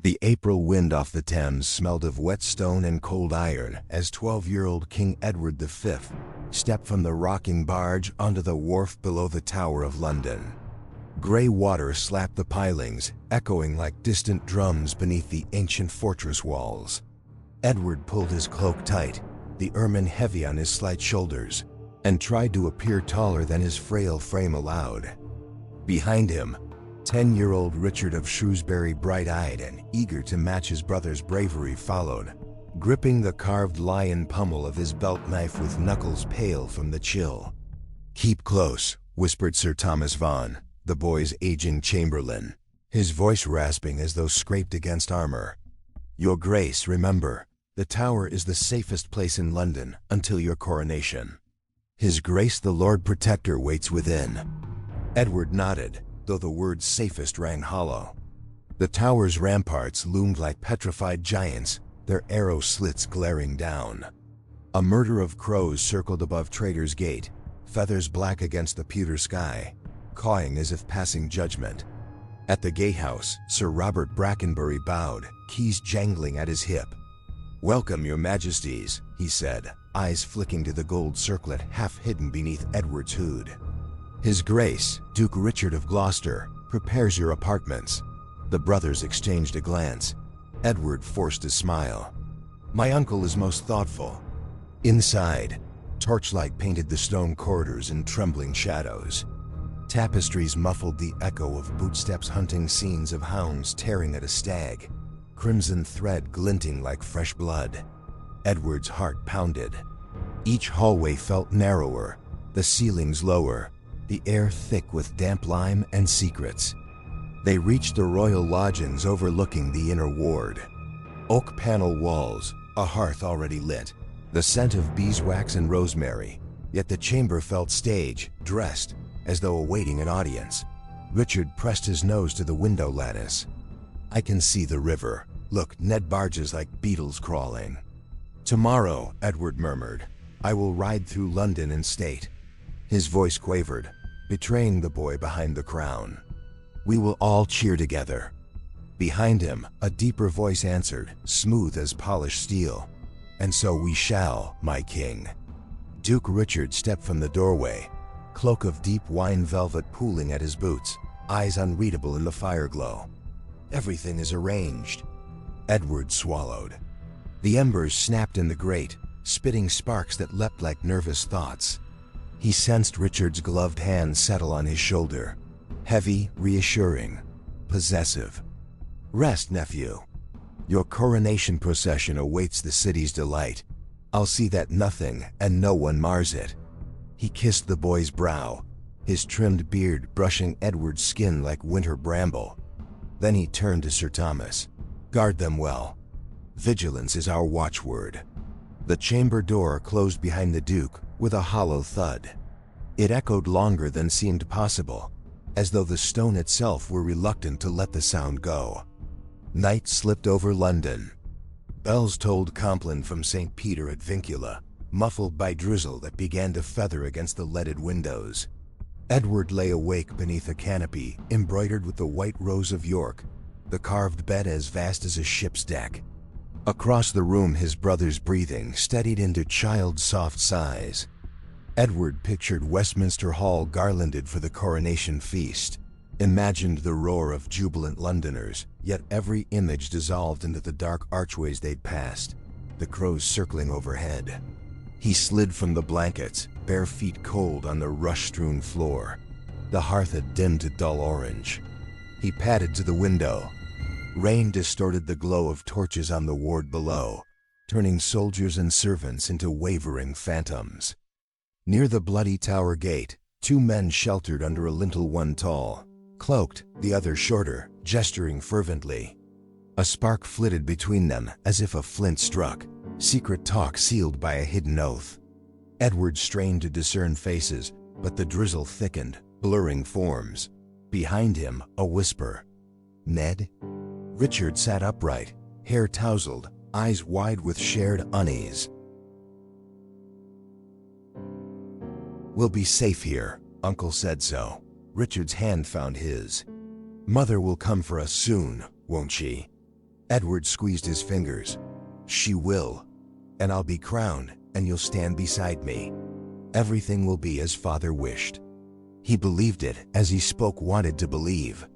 The April wind off the Thames smelled of wet stone and cold iron as 12-year-old King Edward V stepped from the rocking barge onto the wharf below the Tower of London. Grey water slapped the pilings, echoing like distant drums beneath the ancient fortress walls. Edward pulled his cloak tight, the ermine heavy on his slight shoulders, and tried to appear taller than his frail frame allowed. Behind him, 10-year-old Richard of Shrewsbury, bright-eyed and eager to match his brother's bravery, followed, gripping the carved lion pommel of his belt knife with knuckles pale from the chill. "Keep close," whispered Sir Thomas Vaughan, the boy's aging chamberlain, his voice rasping as though scraped against armor. "Your Grace, remember, the Tower is the safest place in London until your coronation. His Grace the Lord Protector waits within." Edward nodded, though the word safest rang hollow. The tower's ramparts loomed like petrified giants, their arrow slits glaring down. A murder of crows circled above Traitor's Gate, feathers black against the pewter sky, cawing as if passing judgment. At the gatehouse, Sir Robert Brackenbury bowed, keys jangling at his hip. "Welcome, your majesties," he said, eyes flicking to the gold circlet half hidden beneath Edward's hood. "His Grace, Duke Richard of Gloucester, prepares your apartments." The brothers exchanged a glance. Edward forced a smile. "My uncle is most thoughtful." Inside, torchlight painted the stone corridors in trembling shadows. Tapestries muffled the echo of bootsteps hunting scenes of hounds tearing at a stag, crimson thread glinting like fresh blood. Edward's heart pounded. Each hallway felt narrower, the ceilings lower, the air thick with damp lime and secrets. They reached the royal lodgings overlooking the inner ward. Oak panel walls, a hearth already lit, the scent of beeswax and rosemary, yet the chamber felt stage, dressed, as though awaiting an audience. Richard pressed his nose to the window lattice. "I can see the river. Look, Ned barges like beetles crawling." "Tomorrow," Edward murmured, "I will ride through London in state." His voice quavered, betraying the boy behind the crown. "We will all cheer together." Behind him, a deeper voice answered, smooth as polished steel. "And so we shall, my king." Duke Richard stepped from the doorway, cloak of deep wine velvet pooling at his boots, eyes unreadable in the fireglow. "Everything is arranged." Edward swallowed. The embers snapped in the grate, spitting sparks that leapt like nervous thoughts. He sensed Richard's gloved hand settle on his shoulder, heavy, reassuring, possessive. "Rest, nephew. Your coronation procession awaits the city's delight. I'll see that nothing and no one mars it." He kissed the boy's brow, his trimmed beard brushing Edward's skin like winter bramble. Then he turned to Sir Thomas. "Guard them well. Vigilance is our watchword." The chamber door closed behind the Duke with a hollow thud. It echoed longer than seemed possible, as though the stone itself were reluctant to let the sound go. Night slipped over London. Bells tolled Compline from St. Peter at Vincula, muffled by drizzle that began to feather against the leaded windows. Edward lay awake beneath a canopy embroidered with the white rose of York, the carved bed as vast as a ship's deck. Across the room his brother's breathing steadied into child-soft sighs. Edward pictured Westminster Hall garlanded for the coronation feast, imagined the roar of jubilant Londoners, yet every image dissolved into the dark archways they'd passed, the crows circling overhead. He slid from the blankets, bare feet cold on the rush-strewn floor. The hearth had dimmed to dull orange. He padded to the window. Rain distorted the glow of torches on the ward below, turning soldiers and servants into wavering phantoms. Near the bloody tower gate, two men sheltered under a lintel, one tall, cloaked, the other shorter, gesturing fervently. A spark flitted between them as if a flint struck, secret talk sealed by a hidden oath. Edward strained to discern faces, but the drizzle thickened, blurring forms. Behind him, a whisper. "Ned?" Richard sat upright, hair tousled, eyes wide with shared unease. "We'll be safe here, Uncle said so." Richard's hand found his. "Mother will come for us soon, won't she?" Edward squeezed his fingers. "She will. And I'll be crowned, and you'll stand beside me. Everything will be as father wished." He believed it as he spoke, wanted to believe.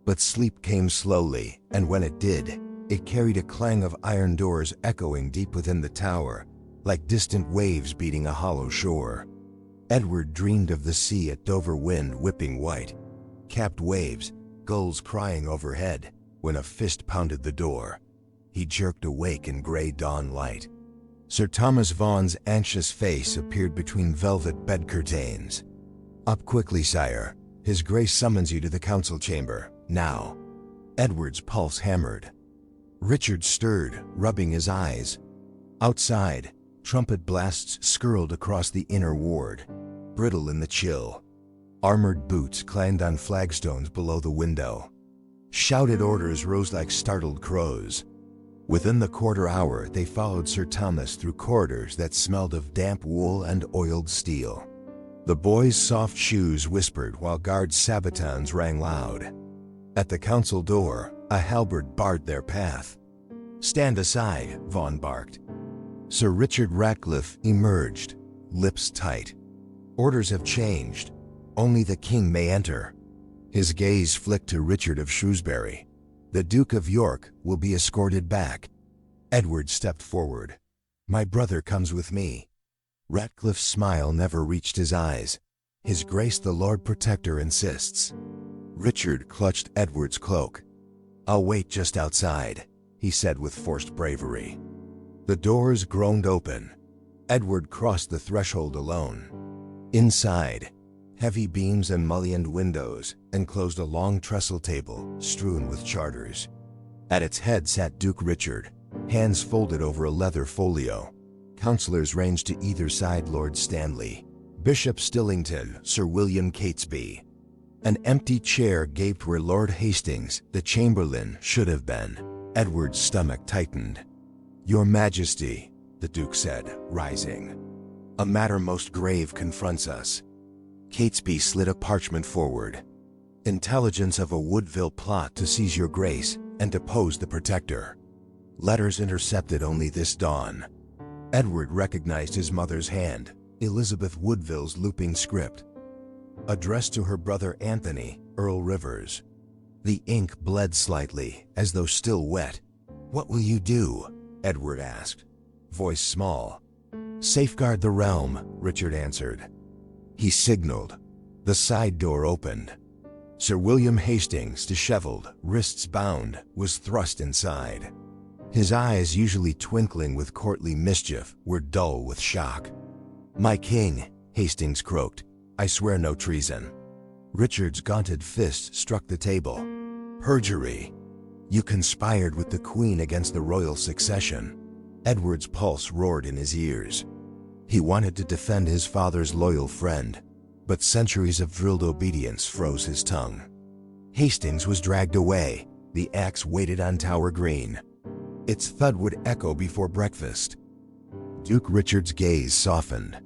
But sleep came slowly, and when it did, it carried a clang of iron doors echoing deep within the tower, like distant waves beating a hollow shore. Edward dreamed of the sea at Dover, wind whipping white, capped waves, gulls crying overhead, when a fist pounded the door. He jerked awake in gray dawn light. Sir Thomas Vaughan's anxious face appeared between velvet bed curtains. "Up quickly, sire. His Grace summons you to the council chamber, now." Edward's pulse hammered. Richard stirred, rubbing his eyes. Outside, trumpet blasts skirled across the inner ward, brittle in the chill. Armored boots clanged on flagstones below the window. Shouted orders rose like startled crows. Within the quarter hour, they followed Sir Thomas through corridors that smelled of damp wool and oiled steel. The boys' soft shoes whispered while guards' sabatons rang loud. At the council door, a halberd barred their path. "Stand aside," Vaughan barked. Sir Richard Ratcliffe emerged, lips tight. "Orders have changed. Only the king may enter." His gaze flicked to Richard of Shrewsbury. "The Duke of York will be escorted back." Edward stepped forward. "My brother comes with me." Ratcliffe's smile never reached his eyes. "His Grace the Lord Protector insists." Richard clutched Edward's cloak. "I'll wait just outside," he said with forced bravery. The doors groaned open. Edward crossed the threshold alone. Inside, heavy beams and mullioned windows enclosed a long trestle table strewn with charters. At its head sat Duke Richard, hands folded over a leather folio. Councillors ranged to either side: Lord Stanley, Bishop Stillington, Sir William Catesby. An empty chair gaped where Lord Hastings, the Chamberlain, should have been. Edward's stomach tightened. "Your Majesty," the Duke said, rising. "A matter most grave confronts us." Catesby slid a parchment forward. "Intelligence of a Woodville plot to seize your Grace and depose the Protector. Letters intercepted only this dawn." Edward recognized his mother's hand, Elizabeth Woodville's looping script. Addressed to her brother Anthony, Earl Rivers. The ink bled slightly, as though still wet. "What will you do?" Edward asked, voice small. "Safeguard the realm," Richard answered. He signaled. The side door opened. Sir William Hastings, disheveled, wrists bound, was thrust inside. His eyes, usually twinkling with courtly mischief, were dull with shock. "My king," Hastings croaked, "I swear no treason." Richard's gaunted fist struck the table. "Perjury! You conspired with the Queen against the royal succession." Edward's pulse roared in his ears. He wanted to defend his father's loyal friend, but centuries of drilled obedience froze his tongue. Hastings was dragged away. The axe waited on Tower Green. Its thud would echo before breakfast. Duke Richard's gaze softened.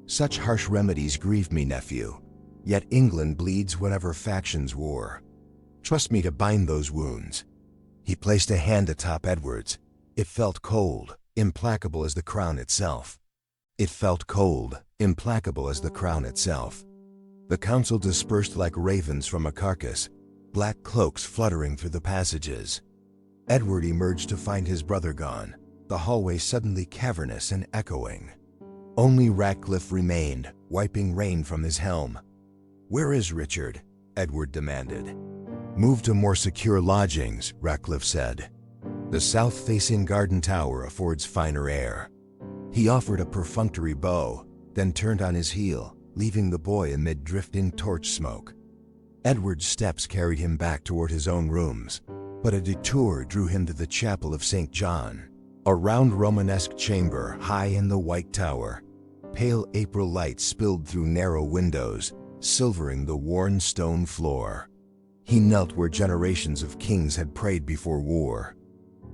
"Such harsh remedies grieve me, nephew. Yet England bleeds whatever factions war. Trust me to bind those wounds." He placed a hand atop Edward's. It felt cold, implacable as the crown itself. It felt cold, implacable as the crown itself. The council dispersed like ravens from a carcass, black cloaks fluttering through the passages. Edward emerged to find his brother gone, the hallway suddenly cavernous and echoing. Only Ratcliffe remained, wiping rain from his helm. "Where is Richard?" Edward demanded. "Move to more secure lodgings," Ratcliffe said. "The south-facing garden tower affords finer air." He offered a perfunctory bow, then turned on his heel, leaving the boy amid drifting torch smoke. Edward's steps carried him back toward his own rooms, but a detour drew him to the chapel of St. John, a round Romanesque chamber high in the white tower. Pale April light spilled through narrow windows, silvering the worn stone floor. He knelt where generations of kings had prayed before war.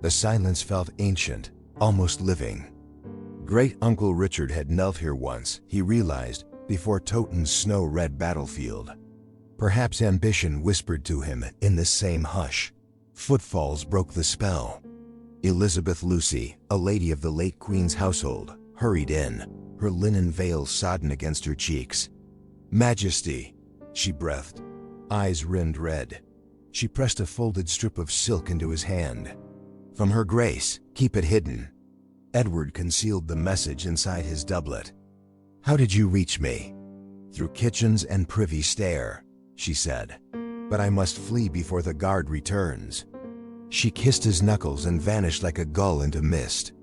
The silence felt ancient, almost living. Great-Uncle Richard had knelt here once, he realized, before Toten's snow-red battlefield. Perhaps ambition whispered to him in this same hush. Footfalls broke the spell. Elizabeth Lucy, a lady of the late Queen's household, hurried in, her linen veil sodden against her cheeks. "Majesty," she breathed, eyes rimmed red. She pressed a folded strip of silk into his hand. "From Her Grace, keep it hidden." Edward concealed the message inside his doublet. "How did you reach me?" "Through kitchens and privy stair," she said. "But I must flee before the guard returns." She kissed his knuckles and vanished like a gull into mist.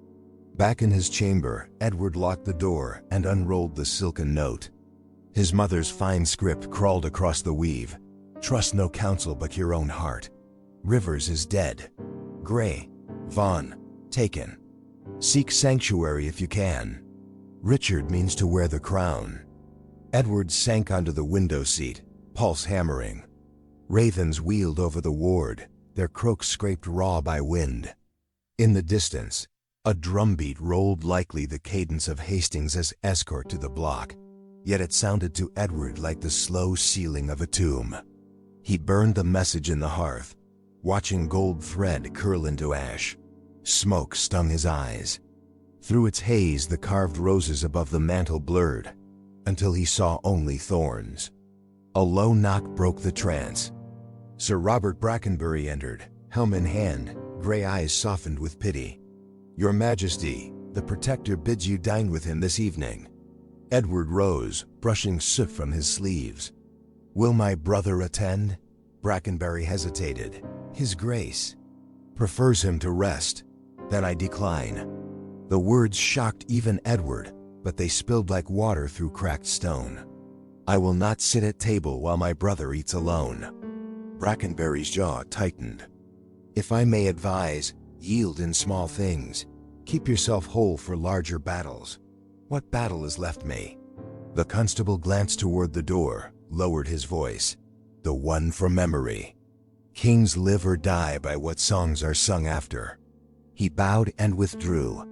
Back in his chamber, Edward locked the door and unrolled the silken note. His mother's fine script crawled across the weave. "Trust no counsel but your own heart. Rivers is dead. Gray, Vaughan, taken. Seek sanctuary if you can. Richard means to wear the crown." Edward sank onto the window seat, pulse hammering. Ravens wheeled over the ward, their croaks scraped raw by wind. In the distance, a drumbeat rolled likely the cadence of Hastings' escort to the block, yet it sounded to Edward like the slow sealing of a tomb. He burned the message in the hearth, watching gold thread curl into ash. Smoke stung his eyes. Through its haze, the carved roses above the mantel blurred, until he saw only thorns. A low knock broke the trance. Sir Robert Brackenbury entered, helm in hand, gray eyes softened with pity. "Your Majesty, the Protector bids you dine with him this evening." Edward rose, brushing soot from his sleeves. "Will my brother attend?" Brackenbury hesitated. "His Grace prefers him to rest." "Then I decline." The words shocked even Edward, but they spilled like water through cracked stone. "I will not sit at table while my brother eats alone." Brackenbury's jaw tightened. "If I may advise, yield in small things. Keep yourself whole for larger battles." "What battle is left me?" The constable glanced toward the door, lowered his voice. "The one from memory. Kings live or die by what songs are sung after." He bowed and withdrew.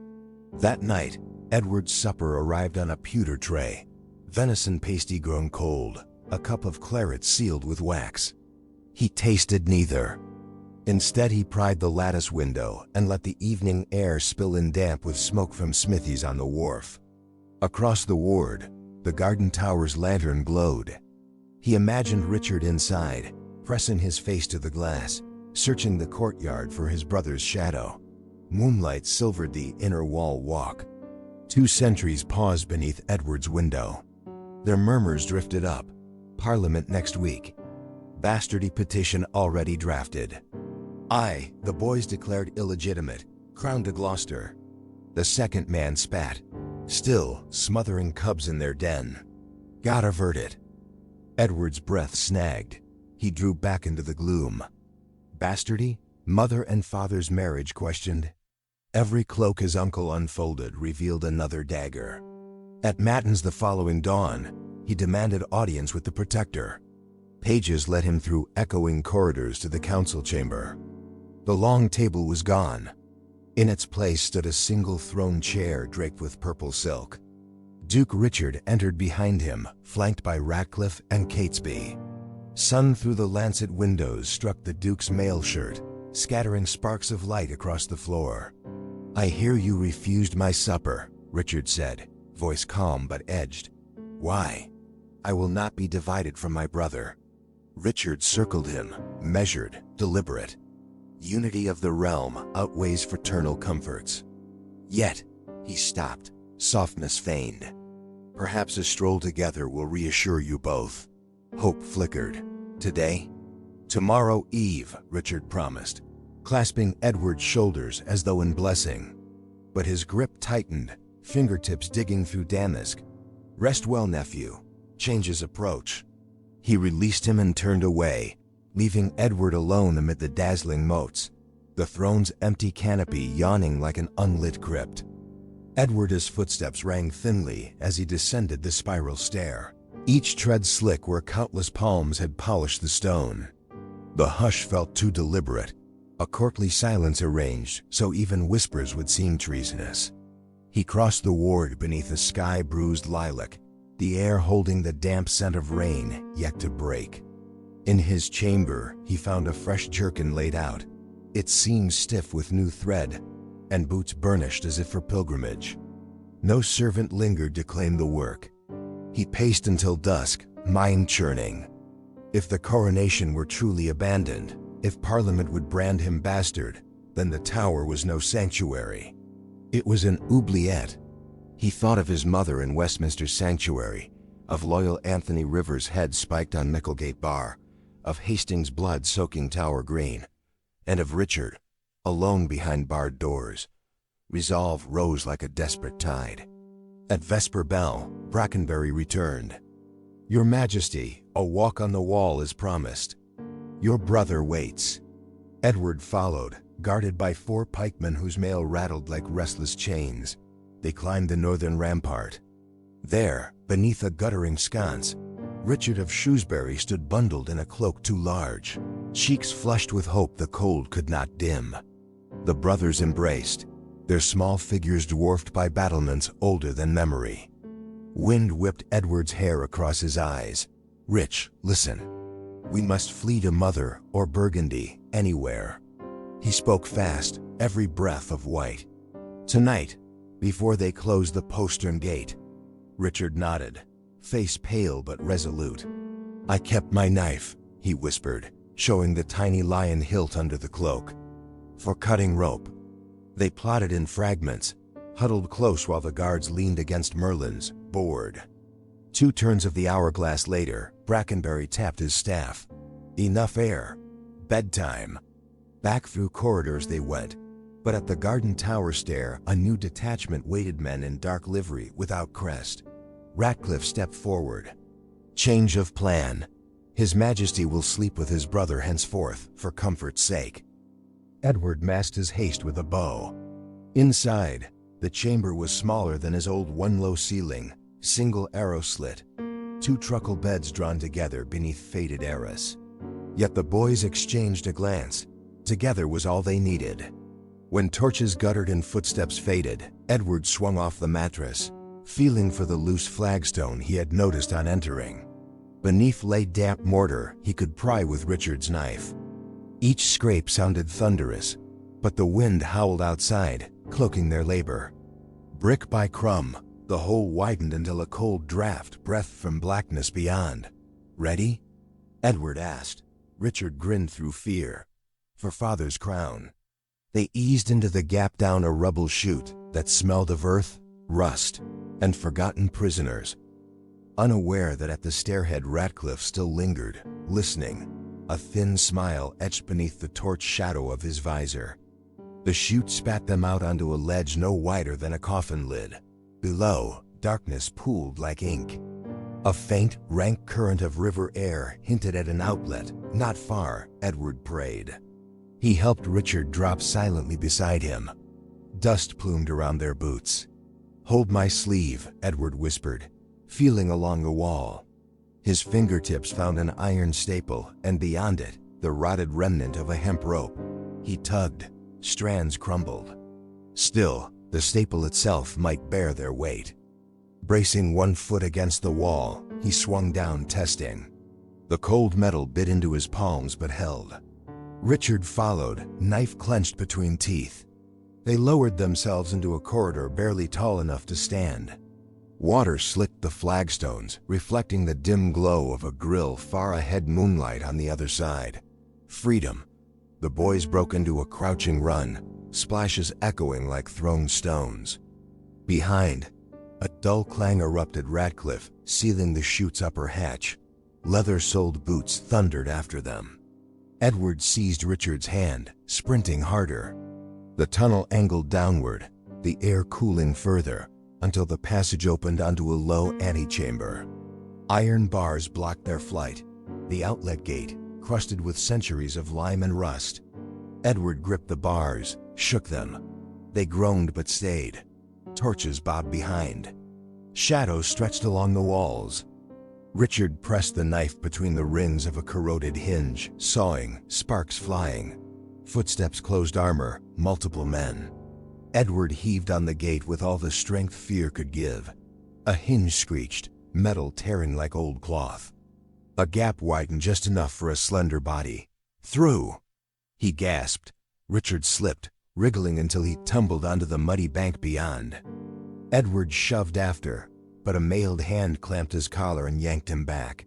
That night, Edward's supper arrived on a pewter tray. Venison pasty grown cold, a cup of claret sealed with wax. He tasted neither. Instead, he pried the lattice window and let the evening air spill in damp with smoke from smithies on the wharf. Across the ward, the garden tower's lantern glowed. He imagined Richard inside, pressing his face to the glass, searching the courtyard for his brother's shadow. Moonlight silvered the inner wall walk. 2 sentries paused beneath Edward's window. Their murmurs drifted up. "Parliament next week. Bastardy petition already drafted." The boys declared illegitimate, crowned to Gloucester. The second man spat, still smothering cubs in their den. "God avert it." Edward's breath snagged. He drew back into the gloom. "Bastardy? Mother and father's marriage questioned?" Every cloak his uncle unfolded revealed another dagger. At matins the following dawn, he demanded audience with the Protector. Pages led him through echoing corridors to the council chamber. The long table was gone. In its place stood a single throne chair draped with purple silk. Duke Richard entered behind him, flanked by Ratcliffe and Catesby. Sun through the lancet windows struck the Duke's mail shirt, scattering sparks of light across the floor. "I hear you refused my supper," Richard said, voice calm but edged. "Why?" "I will not be divided from my brother." Richard circled him, measured, deliberate. Unity of the realm outweighs fraternal comforts. Yet, he stopped, softness feigned. "Perhaps a stroll together will reassure you both." Hope flickered. "Today?" "Tomorrow eve," Richard promised, clasping Edward's shoulders as though in blessing. But his grip tightened, fingertips digging through damask. "Rest well, nephew. Change his approach." He released him and turned away, leaving Edward alone amid the dazzling moats, the throne's empty canopy yawning like an unlit crypt. Edward's footsteps rang thinly as he descended the spiral stair, each tread slick where countless palms had polished the stone. The hush felt too deliberate, a courtly silence arranged so even whispers would seem treasonous. He crossed the ward beneath a sky-bruised lilac, the air holding the damp scent of rain yet to break. In his chamber, he found a fresh jerkin laid out, its seams stiff with new thread, and boots burnished as if for pilgrimage. No servant lingered to claim the work. He paced until dusk, mind-churning. If the coronation were truly abandoned, if Parliament would brand him bastard, then the Tower was no sanctuary. It was an oubliette. He thought of his mother in Westminster Sanctuary, of loyal Anthony Rivers' head spiked on Micklegate Bar, of Hastings' blood soaking Tower Green, and of Richard, alone behind barred doors. Resolve rose like a desperate tide. At vesper bell, Brackenbury returned. "Your Majesty, a walk on the wall is promised. Your brother waits." Edward followed, guarded by 4 pikemen whose mail rattled like restless chains. They climbed the northern rampart. There, beneath a guttering sconce, Richard of Shrewsbury stood bundled in a cloak too large, cheeks flushed with hope the cold could not dim. The brothers embraced, their small figures dwarfed by battlements older than memory. Wind whipped Edward's hair across his eyes. "Rich, listen. We must flee to Mother or Burgundy, anywhere." He spoke fast, every breath of white. "Tonight, before they close the postern gate." Richard nodded, face pale but resolute. "I kept my knife," he whispered, showing the tiny lion hilt under the cloak. "For cutting rope." They plotted in fragments, huddled close while the guards leaned against Merlin's, bored. 2 turns of the hourglass later, Brackenbury tapped his staff. "Enough air. Bedtime." Back through corridors they went, but at the garden tower stair a new detachment waited, men in dark livery without crest. Ratcliffe stepped forward. "Change of plan. His Majesty will sleep with his brother henceforth, for comfort's sake." Edward masked his haste with a bow. Inside, the chamber was smaller than his old one-low ceiling, single arrow slit, 2 truckle beds drawn together beneath faded arras. Yet the boys exchanged a glance. Together was all they needed. When torches guttered and footsteps faded, Edward swung off the mattress, feeling for the loose flagstone he had noticed on entering. Beneath lay damp mortar he could pry with Richard's knife. Each scrape sounded thunderous, but the wind howled outside, cloaking their labor. Brick by crumb, the hole widened until a cold draft breathed from blackness beyond. "Ready?" Edward asked. Richard grinned through fear. "For father's crown." They eased into the gap down a rubble chute that smelled of earth, rust, and forgotten prisoners. Unaware that at the stairhead Ratcliffe still lingered, listening, a thin smile etched beneath the torch shadow of his visor. The chute spat them out onto a ledge no wider than a coffin lid. Below, darkness pooled like ink. A faint, rank current of river air hinted at an outlet, not far, Edward prayed. He helped Richard drop silently beside him. Dust plumed around their boots. "Hold my sleeve," Edward whispered, feeling along the wall. His fingertips found an iron staple, and beyond it, the rotted remnant of a hemp rope. He tugged. Strands crumbled. Still, the staple itself might bear their weight. Bracing one foot against the wall, he swung down, testing. The cold metal bit into his palms but held. Richard followed, knife clenched between teeth. They lowered themselves into a corridor barely tall enough to stand. Water slicked the flagstones, reflecting the dim glow of a grill far ahead, moonlight on the other side. Freedom. The boys broke into a crouching run, splashes echoing like thrown stones. Behind, a dull clang erupted. Ratcliffe, sealing the chute's upper hatch. Leather-soled boots thundered after them. Edward seized Richard's hand, sprinting harder. The tunnel angled downward, the air cooling further, until the passage opened onto a low antechamber. Iron bars blocked their flight, the outlet gate crusted with centuries of lime and rust. Edward gripped the bars, shook them. They groaned but stayed. Torches bobbed behind. Shadows stretched along the walls. Richard pressed the knife between the rings of a corroded hinge, sawing, sparks flying. Footsteps closed armor, multiple men. Edward heaved on the gate with all the strength fear could give. A hinge screeched, metal tearing like old cloth. A gap widened just enough for a slender body. "Through!" He gasped, Richard slipped, wriggling until he tumbled onto the muddy bank beyond. Edward shoved after, but a mailed hand clamped his collar and yanked him back.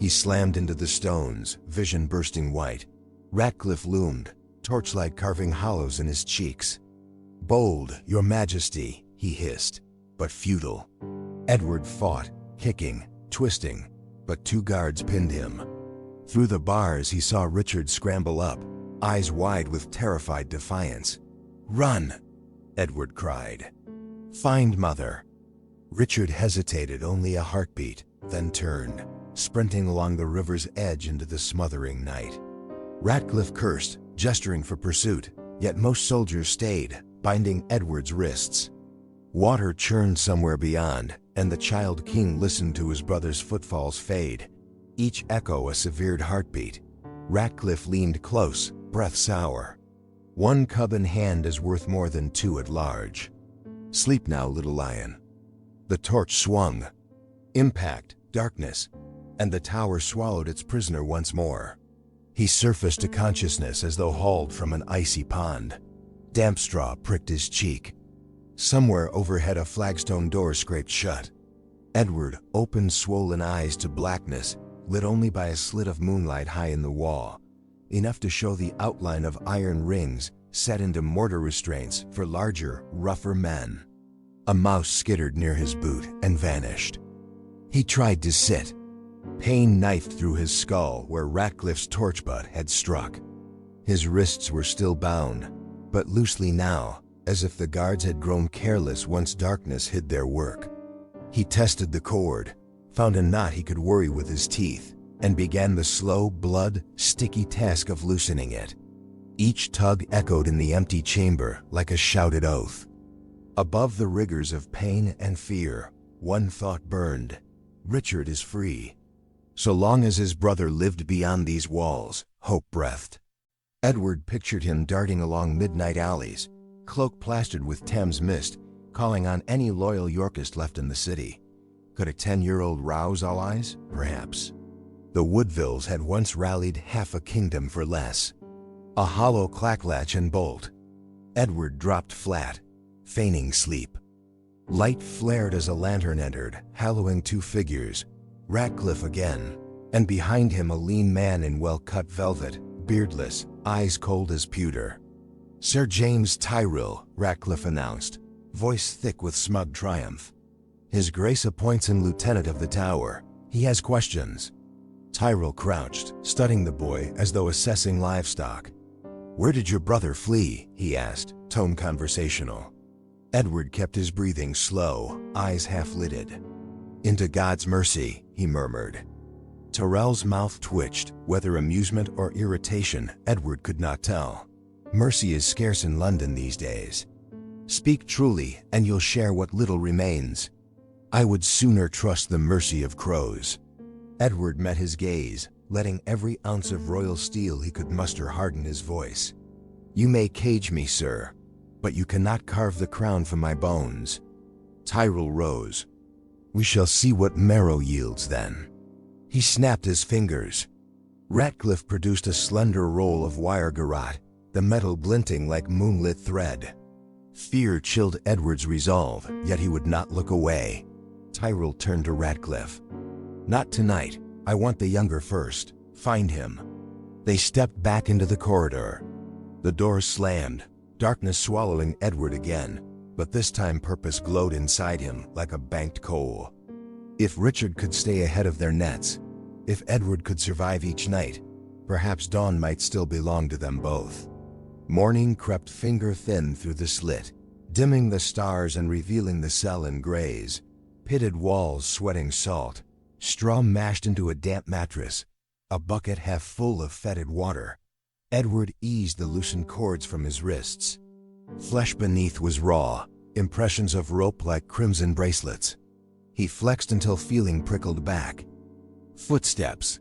He slammed into the stones, vision bursting white. Ratcliffe loomed, torchlight carving hollows in his cheeks. "Bold, your majesty," he hissed, but futile. Edward fought, kicking, twisting, but two guards pinned him. Through the bars he saw Richard scramble up, eyes wide with terrified defiance. "Run!" Edward cried. "Find mother." Richard hesitated only a heartbeat, then turned, sprinting along the river's edge into the smothering night. Ratcliffe cursed, gesturing for pursuit, yet most soldiers stayed, binding Edward's wrists. Water churned somewhere beyond, and the child king listened to his brother's footfalls fade, each echo a severed heartbeat. Ratcliffe leaned close, breath sour. "One cub in hand is worth more than two at large. Sleep now, little lion." The torch swung. Impact, darkness, and the tower swallowed its prisoner once more. He surfaced to consciousness as though hauled from an icy pond. Damp straw pricked his cheek. Somewhere overhead a flagstone door scraped shut. Edward opened swollen eyes to blackness, lit only by a slit of moonlight high in the wall, enough to show the outline of iron rings set into mortar restraints for larger, rougher men. A mouse skittered near his boot and vanished. He tried to sit. Pain knifed through his skull where Ratcliffe's torch butt had struck. His wrists were still bound, but loosely now, as if the guards had grown careless once darkness hid their work. He tested the cord, found a knot he could worry with his teeth, and began the slow, blood-sticky task of loosening it. Each tug echoed in the empty chamber like a shouted oath. Above the rigors of pain and fear, one thought burned: Richard is free. So long as his brother lived beyond these walls, hope breathed. Edward pictured him darting along midnight alleys, cloak plastered with Thames mist, calling on any loyal Yorkist left in the city. Could a 10-year-old rouse all eyes? Perhaps. The Woodvilles had once rallied half a kingdom for less. A hollow clacklatch and bolt. Edward dropped flat, feigning sleep. Light flared as a lantern entered, hallowing two figures. Ratcliffe again, and behind him a lean man in well-cut velvet, beardless, eyes cold as pewter. "Sir James Tyrrell," Ratcliffe announced, voice thick with smug triumph. "His Grace appoints him lieutenant of the tower. He has questions." Tyrrell crouched, studying the boy as though assessing livestock. "Where did your brother flee?" he asked, tone conversational. Edward kept his breathing slow, eyes half-lidded. "Into God's mercy," he murmured. Tyrrell's mouth twitched, whether amusement or irritation, Edward could not tell. Mercy is scarce in London these days. "Speak truly, and you'll share what little remains." "I would sooner trust the mercy of crows." Edward met his gaze, letting every ounce of royal steel he could muster harden his voice. "You may cage me, sir, but you cannot carve the crown from my bones." Tyrrell rose. "We shall see what marrow yields then." He snapped his fingers. Ratcliffe produced a slender roll of wire garrote, the metal glinting like moonlit thread. Fear chilled Edward's resolve, yet he would not look away. Tyrrell turned to Ratcliffe. "Not tonight. I want the younger first. Find him." They stepped back into the corridor. The door slammed, darkness swallowing Edward again, but this time purpose glowed inside him like a banked coal. If Richard could stay ahead of their nets, if Edward could survive each night, perhaps dawn might still belong to them both. Morning crept finger-thin through the slit, dimming the stars and revealing the cell in grays, pitted walls sweating salt, straw mashed into a damp mattress, a bucket half full of fetid water. Edward eased the loosened cords from his wrists. Flesh beneath was raw, impressions of rope like crimson bracelets. He flexed until feeling prickled back. Footsteps.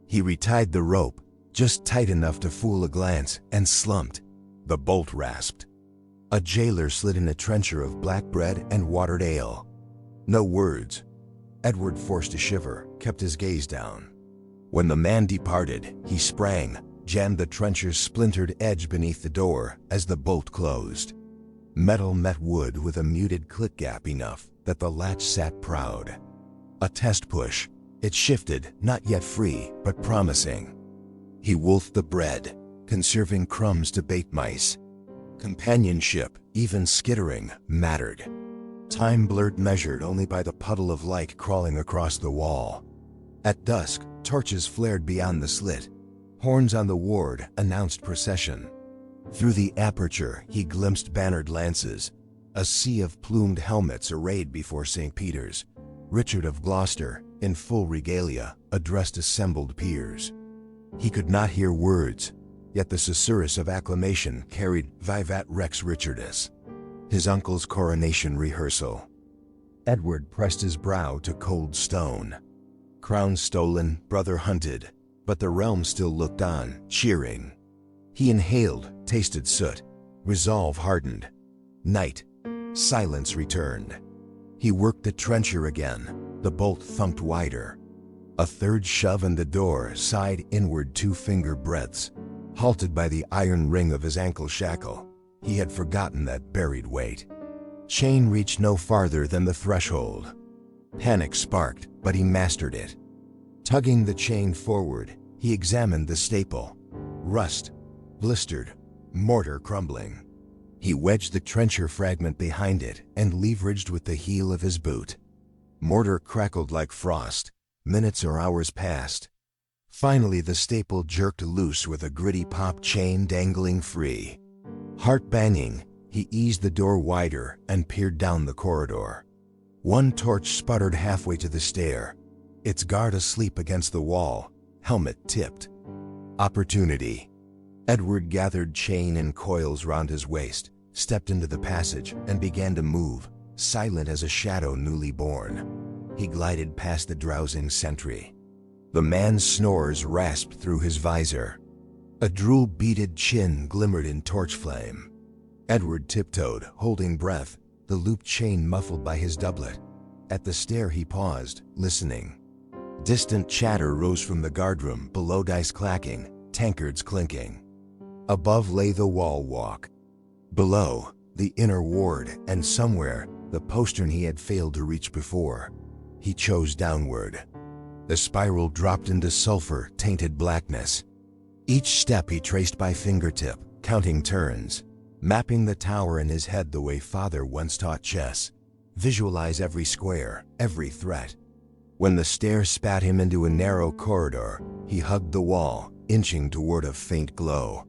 He retied the rope, just tight enough to fool a glance, and slumped. The bolt rasped. A jailer slid in a trencher of black bread and watered ale. No words. Edward forced a shiver, kept his gaze down. When the man departed, he sprang, jammed the trencher's splintered edge beneath the door as the bolt closed. Metal met wood with a muted click gap enough that the latch sat proud. A test push. It shifted, not yet free, but promising. He wolfed the bread, conserving crumbs to bait mice. Companionship, even skittering, mattered. Time blurred, measured only by the puddle of light crawling across the wall. At dusk, torches flared beyond the slit. Horns on the ward announced procession. Through the aperture, he glimpsed bannered lances, a sea of plumed helmets arrayed before St. Peter's. Richard of Gloucester, in full regalia, addressed assembled peers. He could not hear words, yet the susurrus of acclamation carried Vivat Rex Richardus, his uncle's coronation rehearsal. Edward pressed his brow to cold stone. Crown stolen, brother hunted, but the realm still looked on, cheering. He inhaled, tasted soot. Resolve hardened. Night. Silence returned. He worked the trencher again. The bolt thunked wider. A third shove and the door sighed inward 2-finger breadths. Halted by the iron ring of his ankle shackle, he had forgotten that buried weight. Chain reached no farther than the threshold. Panic sparked, but he mastered it. Tugging the chain forward, he examined the staple. Rust. Blistered. Mortar crumbling. He wedged the trencher fragment behind it and leveraged with the heel of his boot. Mortar crackled like frost. Minutes or hours passed. Finally, the staple jerked loose with a gritty pop, chain dangling free. Heart banging, he eased the door wider and peered down the corridor. One torch sputtered halfway to the stair, its guard asleep against the wall, helmet tipped. Opportunity. Edward gathered chain and coils round his waist, stepped into the passage, and began to move, silent as a shadow newly born. He glided past the drowsing sentry. The man's snores rasped through his visor. A drool-beaded chin glimmered in torch flame. Edward tiptoed, holding breath, the looped chain muffled by his doublet. At the stair he paused, listening. Distant chatter rose from the guardroom, below dice clacking, tankards clinking. Above lay the wall walk. Below, the inner ward, and somewhere, the postern he had failed to reach before. He chose downward. The spiral dropped into sulfur-tainted blackness. Each step he traced by fingertip, counting turns, mapping the tower in his head the way father once taught chess. Visualize every square, every threat. When the stair spat him into a narrow corridor, he hugged the wall, inching toward a faint glow.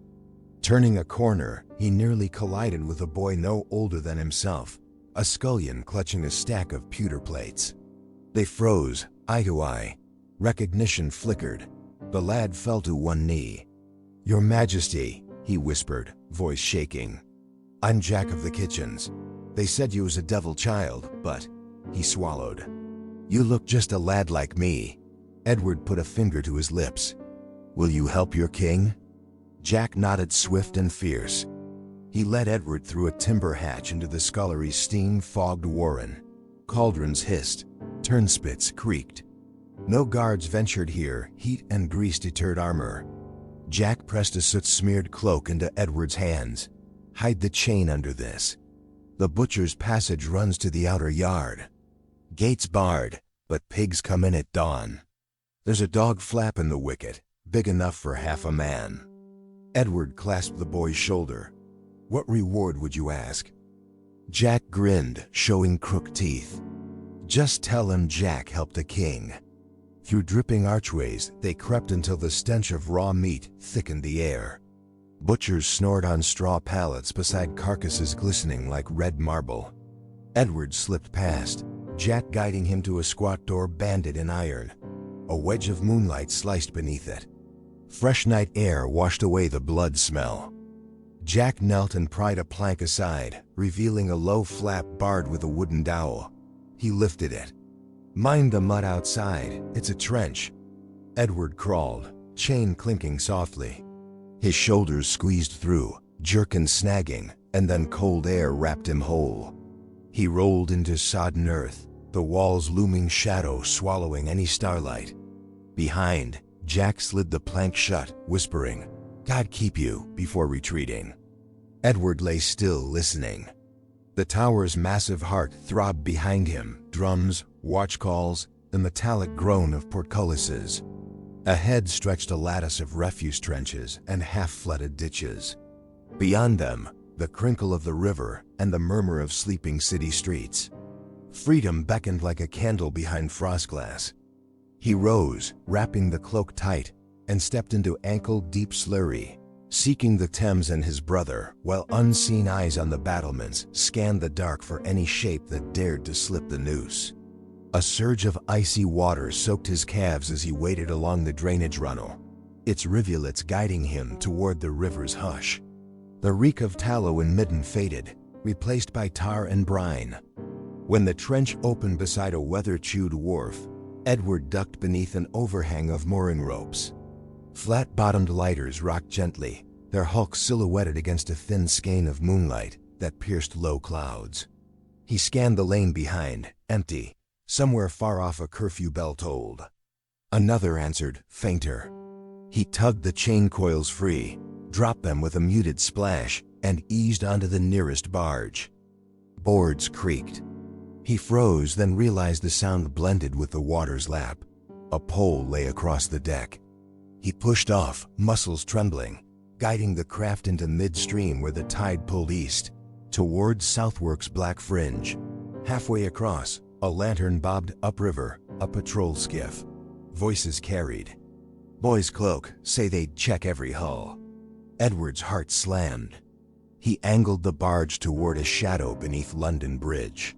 Turning a corner, he nearly collided with a boy no older than himself, a scullion clutching a stack of pewter plates. They froze, eye to eye. Recognition flickered. The lad fell to one knee. "Your Majesty," he whispered, voice shaking. "I'm Jack of the Kitchens. They said you was a devil child, but..." He swallowed. "You look just a lad like me." Edward put a finger to his lips. "Will you help your king?" Jack nodded, swift and fierce. He led Edward through a timber hatch into the scullery's steam-fogged warren. Cauldrons hissed. Turnspits creaked. No guards ventured here, heat and grease deterred armor. Jack pressed a soot-smeared cloak into Edward's hands. "Hide the chain under this. The butcher's passage runs to the outer yard. Gates barred, but pigs come in at dawn. There's a dog flap in the wicket, big enough for half a man." Edward clasped the boy's shoulder. "What reward would you ask?" Jack grinned, showing crooked teeth. "Just tell him Jack helped a king." Through dripping archways, they crept until the stench of raw meat thickened the air. Butchers snored on straw pallets beside carcasses glistening like red marble. Edward slipped past, Jack guiding him to a squat door banded in iron. A wedge of moonlight sliced beneath it. Fresh night air washed away the blood smell. Jack knelt and pried a plank aside, revealing a low flap barred with a wooden dowel. He lifted it. "Mind the mud outside, it's a trench." Edward crawled, chain clinking softly. His shoulders squeezed through, jerk and snagging, and then cold air wrapped him whole. He rolled into sodden earth, the walls looming shadow swallowing any starlight. Behind, Jack slid the plank shut, whispering, God keep you, before retreating. Edward lay still, listening. The tower's massive heart throbbed behind him, drums, watch calls, the metallic groan of portcullises. Ahead stretched a lattice of refuse trenches and half-flooded ditches. Beyond them, the crinkle of the river and the murmur of sleeping city streets. Freedom beckoned like a candle behind frostglass. He rose, wrapping the cloak tight, and stepped into ankle-deep slurry, seeking the Thames and his brother, while unseen eyes on the battlements scanned the dark for any shape that dared to slip the noose. A surge of icy water soaked his calves as he waded along the drainage runnel, its rivulets guiding him toward the river's hush. The reek of tallow and midden faded, replaced by tar and brine. When the trench opened beside a weather-chewed wharf, Edward ducked beneath an overhang of mooring ropes. Flat-bottomed lighters rocked gently, their hulks silhouetted against a thin skein of moonlight that pierced low clouds. He scanned the lane behind, empty. Somewhere far off a curfew bell tolled. Another answered, fainter. He tugged the chain coils free, dropped them with a muted splash, and eased onto the nearest barge. Boards creaked. He froze, then realized the sound blended with the water's lap. A pole lay across the deck. He pushed off, muscles trembling, guiding the craft into midstream where the tide pulled east, towards Southwark's black fringe. Halfway across, a lantern bobbed upriver, a patrol skiff. Voices carried. Boys cloak, say they'd check every hull. Edward's heart slammed. He angled the barge toward a shadow beneath London Bridge.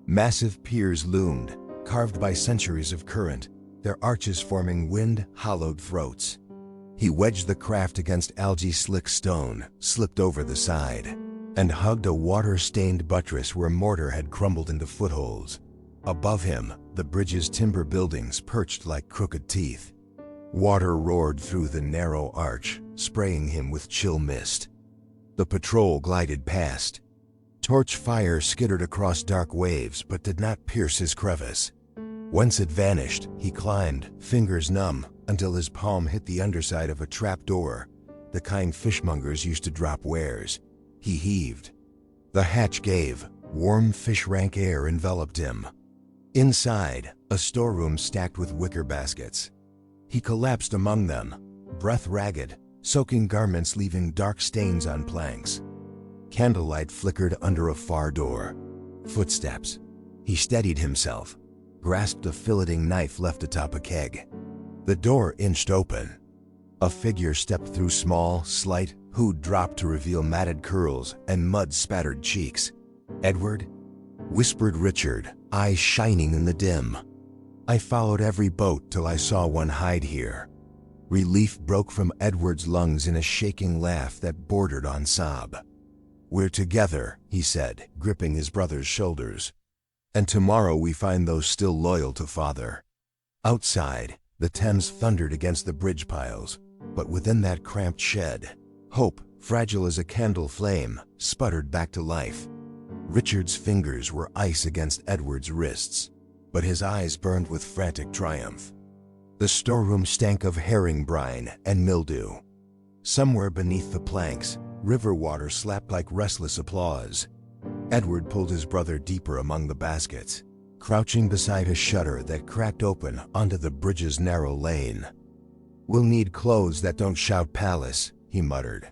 Massive piers loomed, carved by centuries of current, their arches forming wind-hollowed throats. He wedged the craft against algae-slick stone, slipped over the side, and hugged a water-stained buttress where mortar had crumbled into footholds. Above him, the bridge's timber buildings perched like crooked teeth. Water roared through the narrow arch, spraying him with chill mist. The patrol glided past. Torch fire skittered across dark waves but did not pierce his crevice. Once it vanished, he climbed, fingers numb, until his palm hit the underside of a trap door, the kind fishmongers used to drop wares. He heaved. The hatch gave. Warm fish-rank air enveloped him. Inside, a storeroom stacked with wicker baskets. He collapsed among them, breath ragged, soaking garments leaving dark stains on planks. Candlelight flickered under a far door. Footsteps. He steadied himself, grasped a filleting knife left atop a keg. The door inched open. A figure stepped through small, slight, hood dropped to reveal matted curls and mud-spattered cheeks. "Edward?" whispered Richard, eyes shining in the dim. "I followed every boat till I saw one hide here." Relief broke from Edward's lungs in a shaking laugh that bordered on sob. "We're together," he said, gripping his brother's shoulders. "And tomorrow we find those still loyal to father." Outside, the Thames thundered against the bridge piles, but within that cramped shed, hope, fragile as a candle flame, sputtered back to life. Richard's fingers were ice against Edward's wrists, but his eyes burned with frantic triumph. The storeroom stank of herring brine and mildew. Somewhere beneath the planks, river water slapped like restless applause. Edward pulled his brother deeper among the baskets, crouching beside a shutter that cracked open onto the bridge's narrow lane. "We'll need clothes that don't shout palace," he muttered.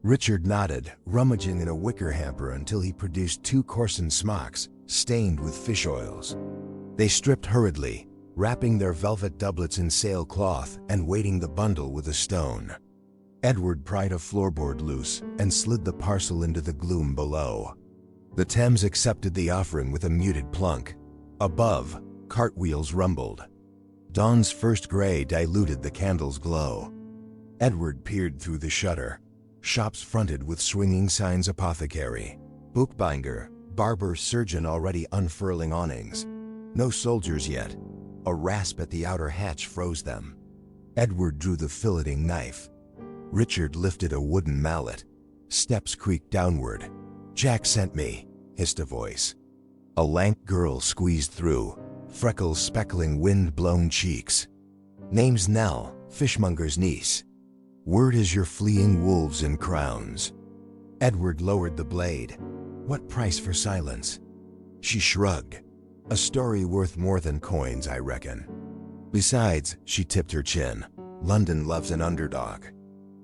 Richard nodded, rummaging in a wicker hamper until he produced 2 coarsened smocks, stained with fish oils. They stripped hurriedly, wrapping their velvet doublets in sailcloth and weighting the bundle with a stone. Edward pried a floorboard loose and slid the parcel into the gloom below. The Thames accepted the offering with a muted plunk. Above, cartwheels rumbled. Dawn's first gray diluted the candle's glow. Edward peered through the shutter. Shops fronted with swinging signs: apothecary, bookbinder, barber, surgeon already unfurling awnings. No soldiers yet. A rasp at the outer hatch froze them. Edward drew the filleting knife. Richard lifted a wooden mallet. Steps creaked downward. "Jack sent me," hissed a voice. A lank girl squeezed through, freckles speckling wind-blown cheeks. "Name's Nell, fishmonger's niece." Word is your fleeing wolves in crowns. Edward lowered the blade. What price for silence? She shrugged. A story worth more than coins, I reckon. Besides, she tipped her chin. London loves an underdog.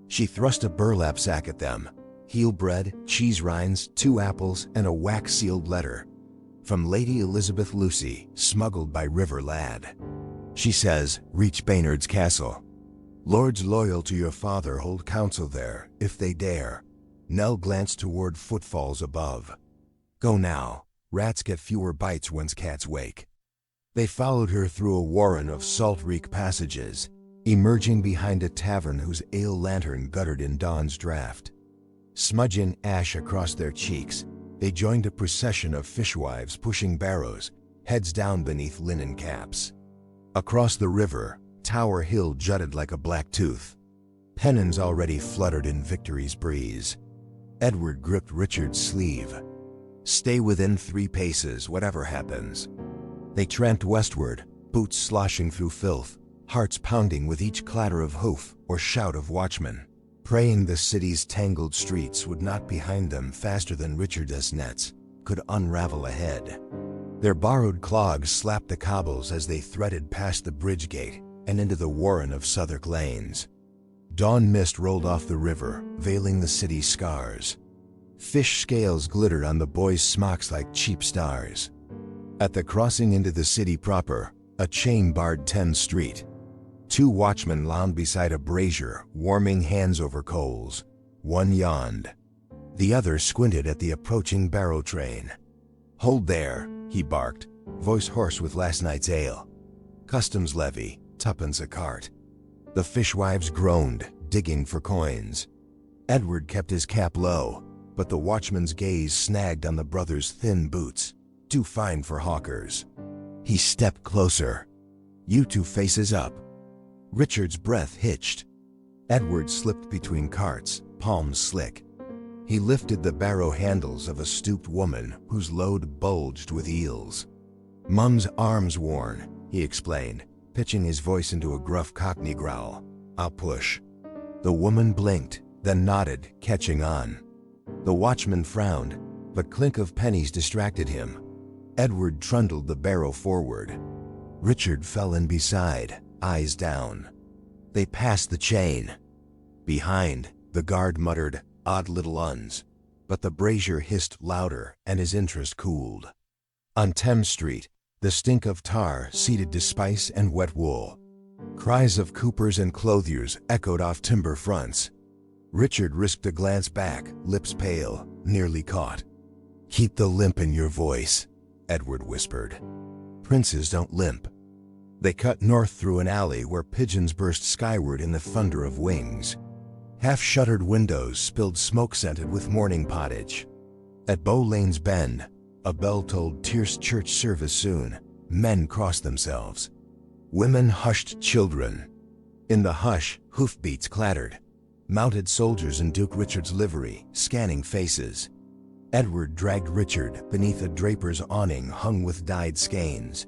She thrust a burlap sack at them. Heel bread, cheese rinds, 2 apples, and a wax-sealed letter. From Lady Elizabeth Lucy, smuggled by River Lad. She says, reach Baynard's castle. Lords loyal to your father hold council there, if they dare. Nell glanced toward footfalls above. Go now. Rats get fewer bites when's cats wake. They followed her through a warren of salt-reek passages, emerging behind a tavern whose ale lantern guttered in dawn's draught. Smudging ash across their cheeks, they joined a procession of fishwives pushing barrows, heads down beneath linen caps. Across the river, Tower Hill jutted like a black tooth. Pennons already fluttered in victory's breeze. Edward gripped Richard's sleeve. Stay within 3 paces, whatever happens. They tramped westward, boots sloshing through filth, hearts pounding with each clatter of hoof or shout of watchman, praying the city's tangled streets would not behind them faster than Richard's nets could unravel ahead. Their borrowed clogs slapped the cobbles as they threaded past the bridge gate and into the warren of Southwark lanes. Dawn mist rolled off the river, veiling the city's scars. Fish scales glittered on the boys' smocks like cheap stars. At the crossing into the city proper, a chain barred Thames Street. 2 watchmen lounged beside a brazier, warming hands over coals. One yawned. The other squinted at the approaching barrow train. Hold there, he barked, voice hoarse with last night's ale. Customs levy, 2pence a cart. The fishwives groaned, digging for coins. Edward kept his cap low, but the watchman's gaze snagged on the brother's thin boots, too fine for hawkers. He stepped closer. You 2 faces up. Richard's breath hitched. Edward slipped between carts, palms slick. He lifted the barrow handles of a stooped woman whose load bulged with eels. Mum's arm's worn, he explained, pitching his voice into a gruff Cockney growl. I'll push. The woman blinked, then nodded, catching on. The watchman frowned, but clink of pennies distracted him. Edward trundled the barrow forward. Richard fell in beside, eyes down. They passed the chain. Behind, the guard muttered, odd little uns, but the brazier hissed louder and his interest cooled. On Thames Street, the stink of tar seeded to spice and wet wool. Cries of coopers and clothiers echoed off timber fronts. Richard risked a glance back, lips pale, nearly caught. Keep the limp in your voice, Edward whispered. Princes don't limp. They cut north through an alley where pigeons burst skyward in the thunder of wings. Half-shuttered windows spilled smoke scented with morning pottage. At Bow Lane's bend, a bell told Tierce church service soon. Men crossed themselves. Women hushed children. In the hush, hoofbeats clattered. Mounted soldiers in Duke Richard's livery, scanning faces. Edward dragged Richard beneath a draper's awning hung with dyed skeins.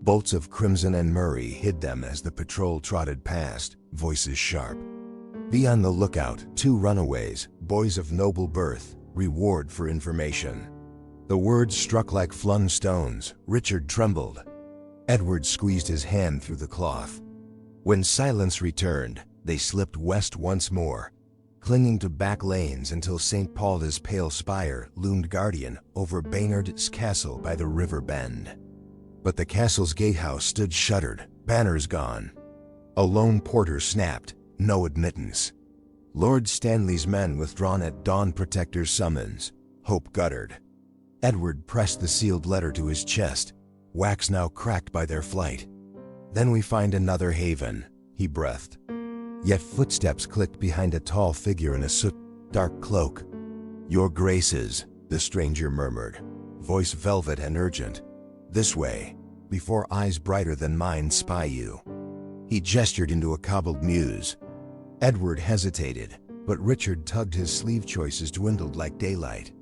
Bolts of crimson and murrey hid them as the patrol trotted past, voices sharp. Be on the lookout, 2 runaways, boys of noble birth, reward for information. The words struck like flung stones. Richard trembled. Edward squeezed his hand through the cloth. When silence returned, they slipped west once more, clinging to back lanes until St. Paul's pale spire loomed guardian over Baynard's castle by the river bend. But the castle's gatehouse stood shuttered, banners gone. A lone porter snapped, no admittance. Lord Stanley's men withdrawn at Dawn Protector's summons. Hope guttered. Edward pressed the sealed letter to his chest, wax now cracked by their flight. Then we find another haven, he breathed. Yet footsteps clicked behind a tall figure in a soot-dark cloak. Your graces, the stranger murmured, voice velvet and urgent. This way, before eyes brighter than mine spy you. He gestured into a cobbled mews. Edward hesitated, but Richard tugged his sleeve choices dwindled like daylight.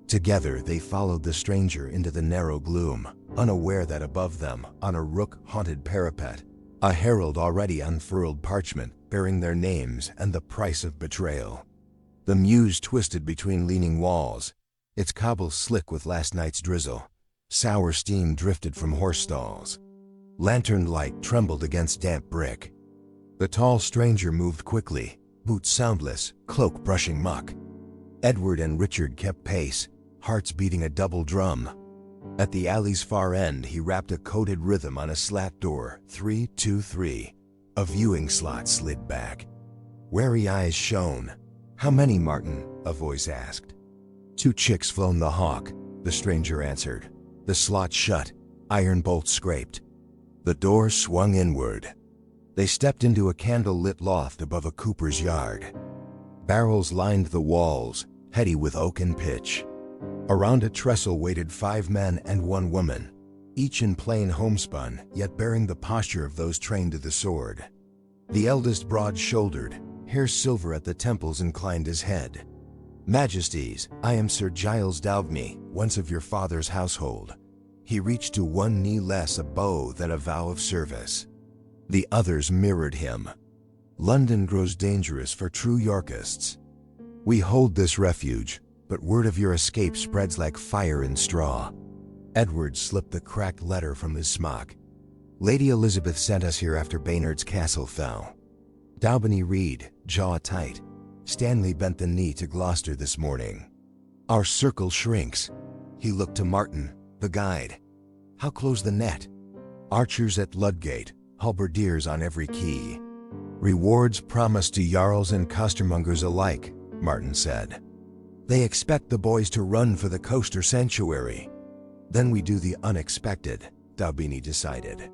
Together they followed the stranger into the narrow gloom, unaware that above them, on a rook-haunted parapet, a herald already unfurled parchment bearing their names and the price of betrayal. The mews twisted between leaning walls, its cobbles slick with last night's drizzle. Sour steam drifted from horse stalls. Lantern light trembled against damp brick. The tall stranger moved quickly, boots soundless, cloak brushing muck. Edward and Richard kept pace, hearts beating a double drum. At the alley's far end, he rapped a coded rhythm on a slat door, 323. A viewing slot slid back. Wary eyes shone. "How many, Martin?" a voice asked. "2 chicks flown the hawk," the stranger answered. The slot shut, iron bolts scraped. The door swung inward. They stepped into a candle-lit loft above a cooper's yard. Barrels lined the walls, heady with oak and pitch. Around a trestle waited 5 men and 1 woman, each in plain homespun, yet bearing the posture of those trained to the sword. The eldest broad-shouldered, hair silver at the temples, inclined his head. "Majesties, I am Sir Giles Daubeny, once of your father's household." He reached to 1 knee less a bow than a vow of service. The others mirrored him. "London grows dangerous for true Yorkists. We hold this refuge, but word of your escape spreads like fire in straw." Edward slipped the cracked letter from his smock. "Lady Elizabeth sent us here after Baynard's castle fell." Daubeny read, jaw tight. "Stanley bent the knee to Gloucester this morning. Our circle shrinks." He looked to Martin, the guide. "How close the net?" "Archers at Ludgate, halberdiers on every quay. Rewards promised to jarls and costermongers alike," Martin said. "They expect the boys to run for the coaster sanctuary." "Then we do the unexpected," Daubeny decided.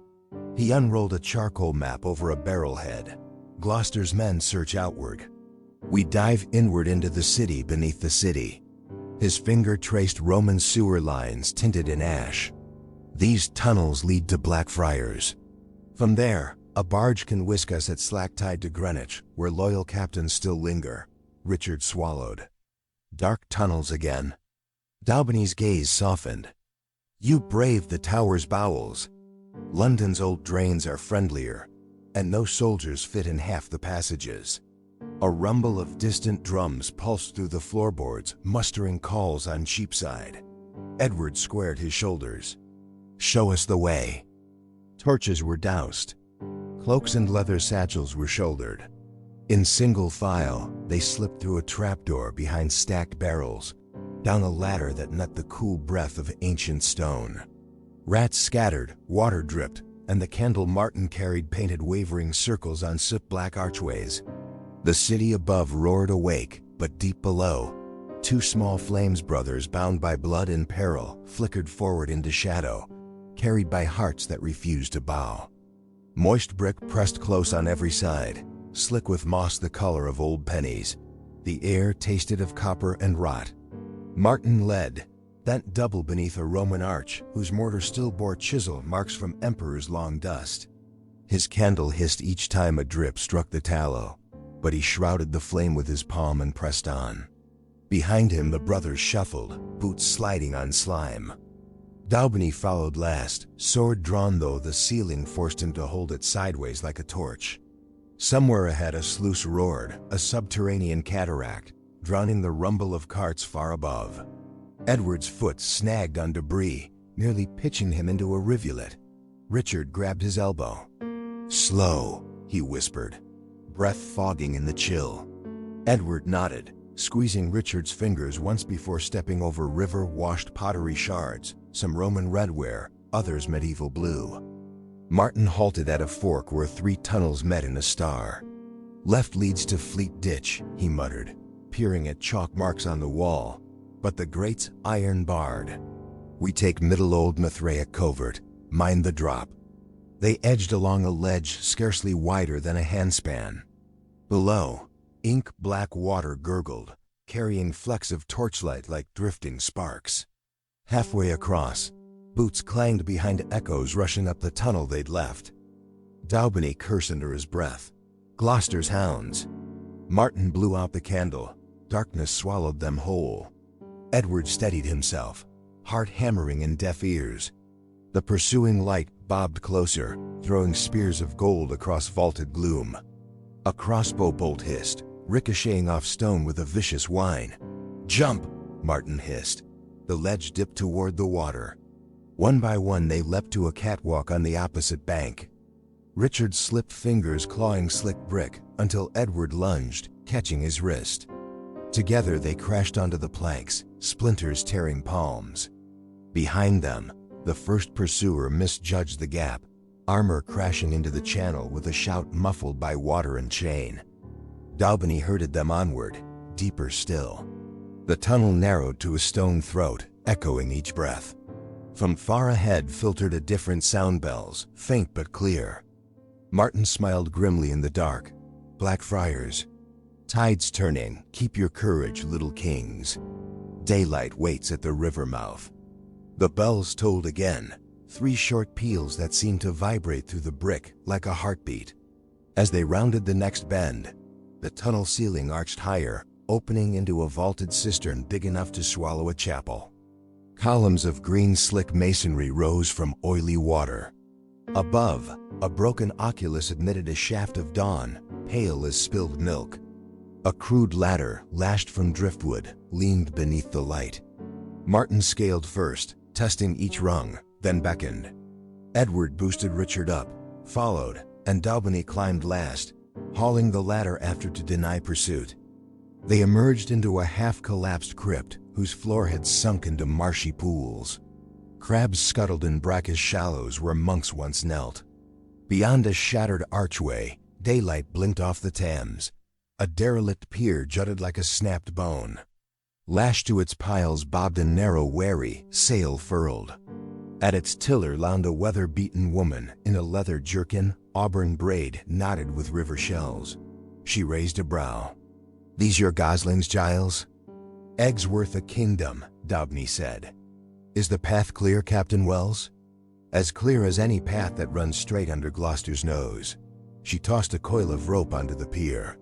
He unrolled a charcoal map over a barrelhead. "Gloucester's men search outward. We dive inward into the city beneath the city." His finger traced Roman sewer lines tinted in ash. "These tunnels lead to Blackfriars. From there, a barge can whisk us at slack tide to Greenwich, where loyal captains still linger." Richard swallowed. "Dark tunnels again." Daubeny's gaze softened. "You braved the tower's bowels. London's old drains are friendlier, and no soldiers fit in half the passages." A rumble of distant drums pulsed through the floorboards, mustering calls on Cheapside. Edward squared his shoulders. "Show us the way." Torches were doused. Cloaks and leather satchels were shouldered. In single file, they slipped through a trapdoor behind stacked barrels, down a ladder that met the cool breath of ancient stone. Rats scattered, water dripped, and the candle Martin carried painted wavering circles on soot-black archways. The city above roared awake, but deep below, 2 small flames brothers bound by blood and peril flickered forward into shadow, carried by hearts that refused to bow. Moist brick pressed close on every side, slick with moss the color of old pennies. The air tasted of copper and rot. Martin led, bent double beneath a Roman arch whose mortar still bore chisel marks from emperors' long dust. His candle hissed each time a drip struck the tallow, but he shrouded the flame with his palm and pressed on. Behind him the brothers shuffled, boots sliding on slime. Daubeny followed last, sword drawn though the ceiling forced him to hold it sideways like a torch. Somewhere ahead a sluice roared, a subterranean cataract, drowning the rumble of carts far above. Edward's foot snagged on debris, nearly pitching him into a rivulet. Richard grabbed his elbow. "Slow," he whispered, breath fogging in the chill. Edward nodded, squeezing Richard's fingers once before stepping over river-washed pottery shards, some Roman redware, others medieval blue. Martin halted at a fork where 3 tunnels met in a star. "Left leads to Fleet Ditch," he muttered, peering at chalk marks on the wall, "but the grate's iron barred. We take middle old Mithraic covert, mind the drop." They edged along a ledge scarcely wider than a handspan. Below, ink-black water gurgled, carrying flecks of torchlight like drifting sparks. Halfway across, boots clanged behind echoes rushing up the tunnel they'd left. Daubeny cursed under his breath. Gloucester's hounds. Martin blew out the candle. Darkness swallowed them whole. Edward steadied himself, heart hammering in deaf ears. The pursuing light bobbed closer, throwing spears of gold across vaulted gloom. A crossbow bolt hissed, ricocheting off stone with a vicious whine. "Jump!" Martin hissed. The ledge dipped toward the water. One by one they leapt to a catwalk on the opposite bank. Richard slipped fingers clawing slick brick until Edward lunged, catching his wrist. Together they crashed onto the planks, splinters tearing palms. Behind them, the first pursuer misjudged the gap, armor crashing into the channel with a shout muffled by water and chain. Dalbany herded them onward, deeper still. The tunnel narrowed to a stone throat, echoing each breath. From far ahead filtered a different sound bells, faint but clear. Martin smiled grimly in the dark. "Blackfriars. Tide's turning, keep your courage, little kings. Daylight waits at the river mouth." The bells tolled again, 3 short peals that seemed to vibrate through the brick like a heartbeat. As they rounded the next bend, the tunnel ceiling arched higher, opening into a vaulted cistern big enough to swallow a chapel. Columns of green slick masonry rose from oily water. Above, a broken oculus admitted a shaft of dawn, pale as spilled milk. A crude ladder, lashed from driftwood, leaned beneath the light. Martin scaled first, testing each rung, then beckoned. Edward boosted Richard up, followed, and Dalbany climbed last, hauling the ladder after to deny pursuit. They emerged into a half-collapsed crypt whose floor had sunk into marshy pools. Crabs scuttled in brackish shallows where monks once knelt. Beyond a shattered archway, daylight blinked off the Thames. A derelict pier jutted like a snapped bone. Lashed to its piles bobbed a narrow wherry, sail furled. At its tiller lounged a weather-beaten woman in a leather jerkin, auburn braid knotted with river shells. She raised a brow. "These your goslings, Giles?" "Eggs worth a kingdom," Dalbany said. "Is the path clear, Captain Wells?" "As clear as any path that runs straight under Gloucester's nose." She tossed a coil of rope onto the pier.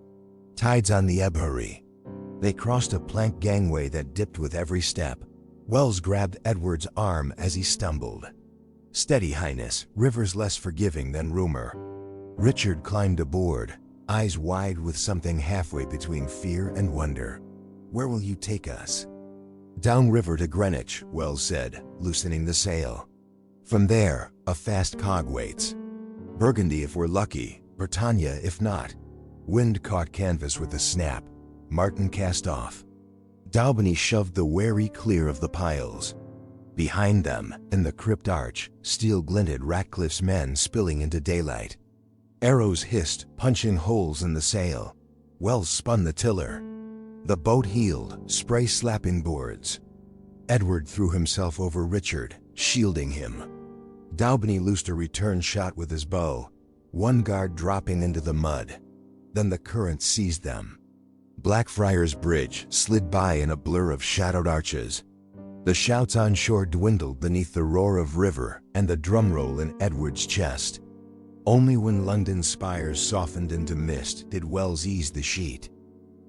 "Tide's on the ebb, hurry." They crossed a plank gangway that dipped with every step. Wells grabbed Edward's arm as he stumbled. "Steady, Highness, river's less forgiving than rumor." Richard climbed aboard, eyes wide with something halfway between fear and wonder. "Where will you take us?" "Downriver to Greenwich," Wells said, loosening the sail. "From there, a fast cog waits. Burgundy if we're lucky, Britannia if not." Wind caught canvas with a snap. Martin cast off. Dalbany shoved the wherry clear of the piles. Behind them, in the crypt arch, steel glinted Ratcliffe's men spilling into daylight. Arrows hissed, punching holes in the sail. Wells spun the tiller. The boat heeled, spray slapping boards. Edward threw himself over Richard, shielding him. Dalbany loosed a return shot with his bow, one guard dropping into the mud. Then the current seized them. Blackfriars Bridge slid by in a blur of shadowed arches. The shouts on shore dwindled beneath the roar of river and the drumroll in Edward's chest. Only when London's spires softened into mist did Wells ease the sheet.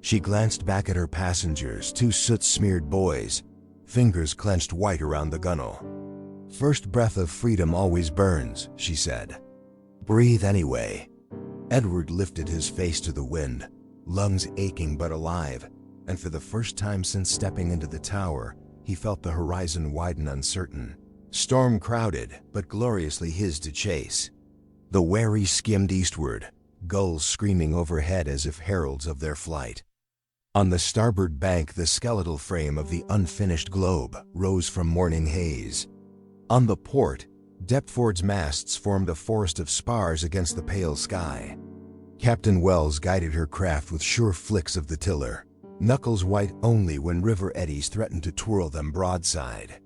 She glanced back at her passengers, 2 soot-smeared boys, fingers clenched white around the gunwale. "First breath of freedom always burns," she said. "Breathe anyway." Edward lifted his face to the wind, lungs aching but alive, and for the first time since stepping into the tower, he felt the horizon widen uncertain. Storm crowded, but gloriously his to chase. The wherry skimmed eastward, gulls screaming overhead as if heralds of their flight. On the starboard bank, the skeletal frame of the unfinished globe rose from morning haze. On the port, Deptford's masts formed a forest of spars against the pale sky. Captain Wells guided her craft with sure flicks of the tiller, knuckles white only when river eddies threatened to twirl them broadside.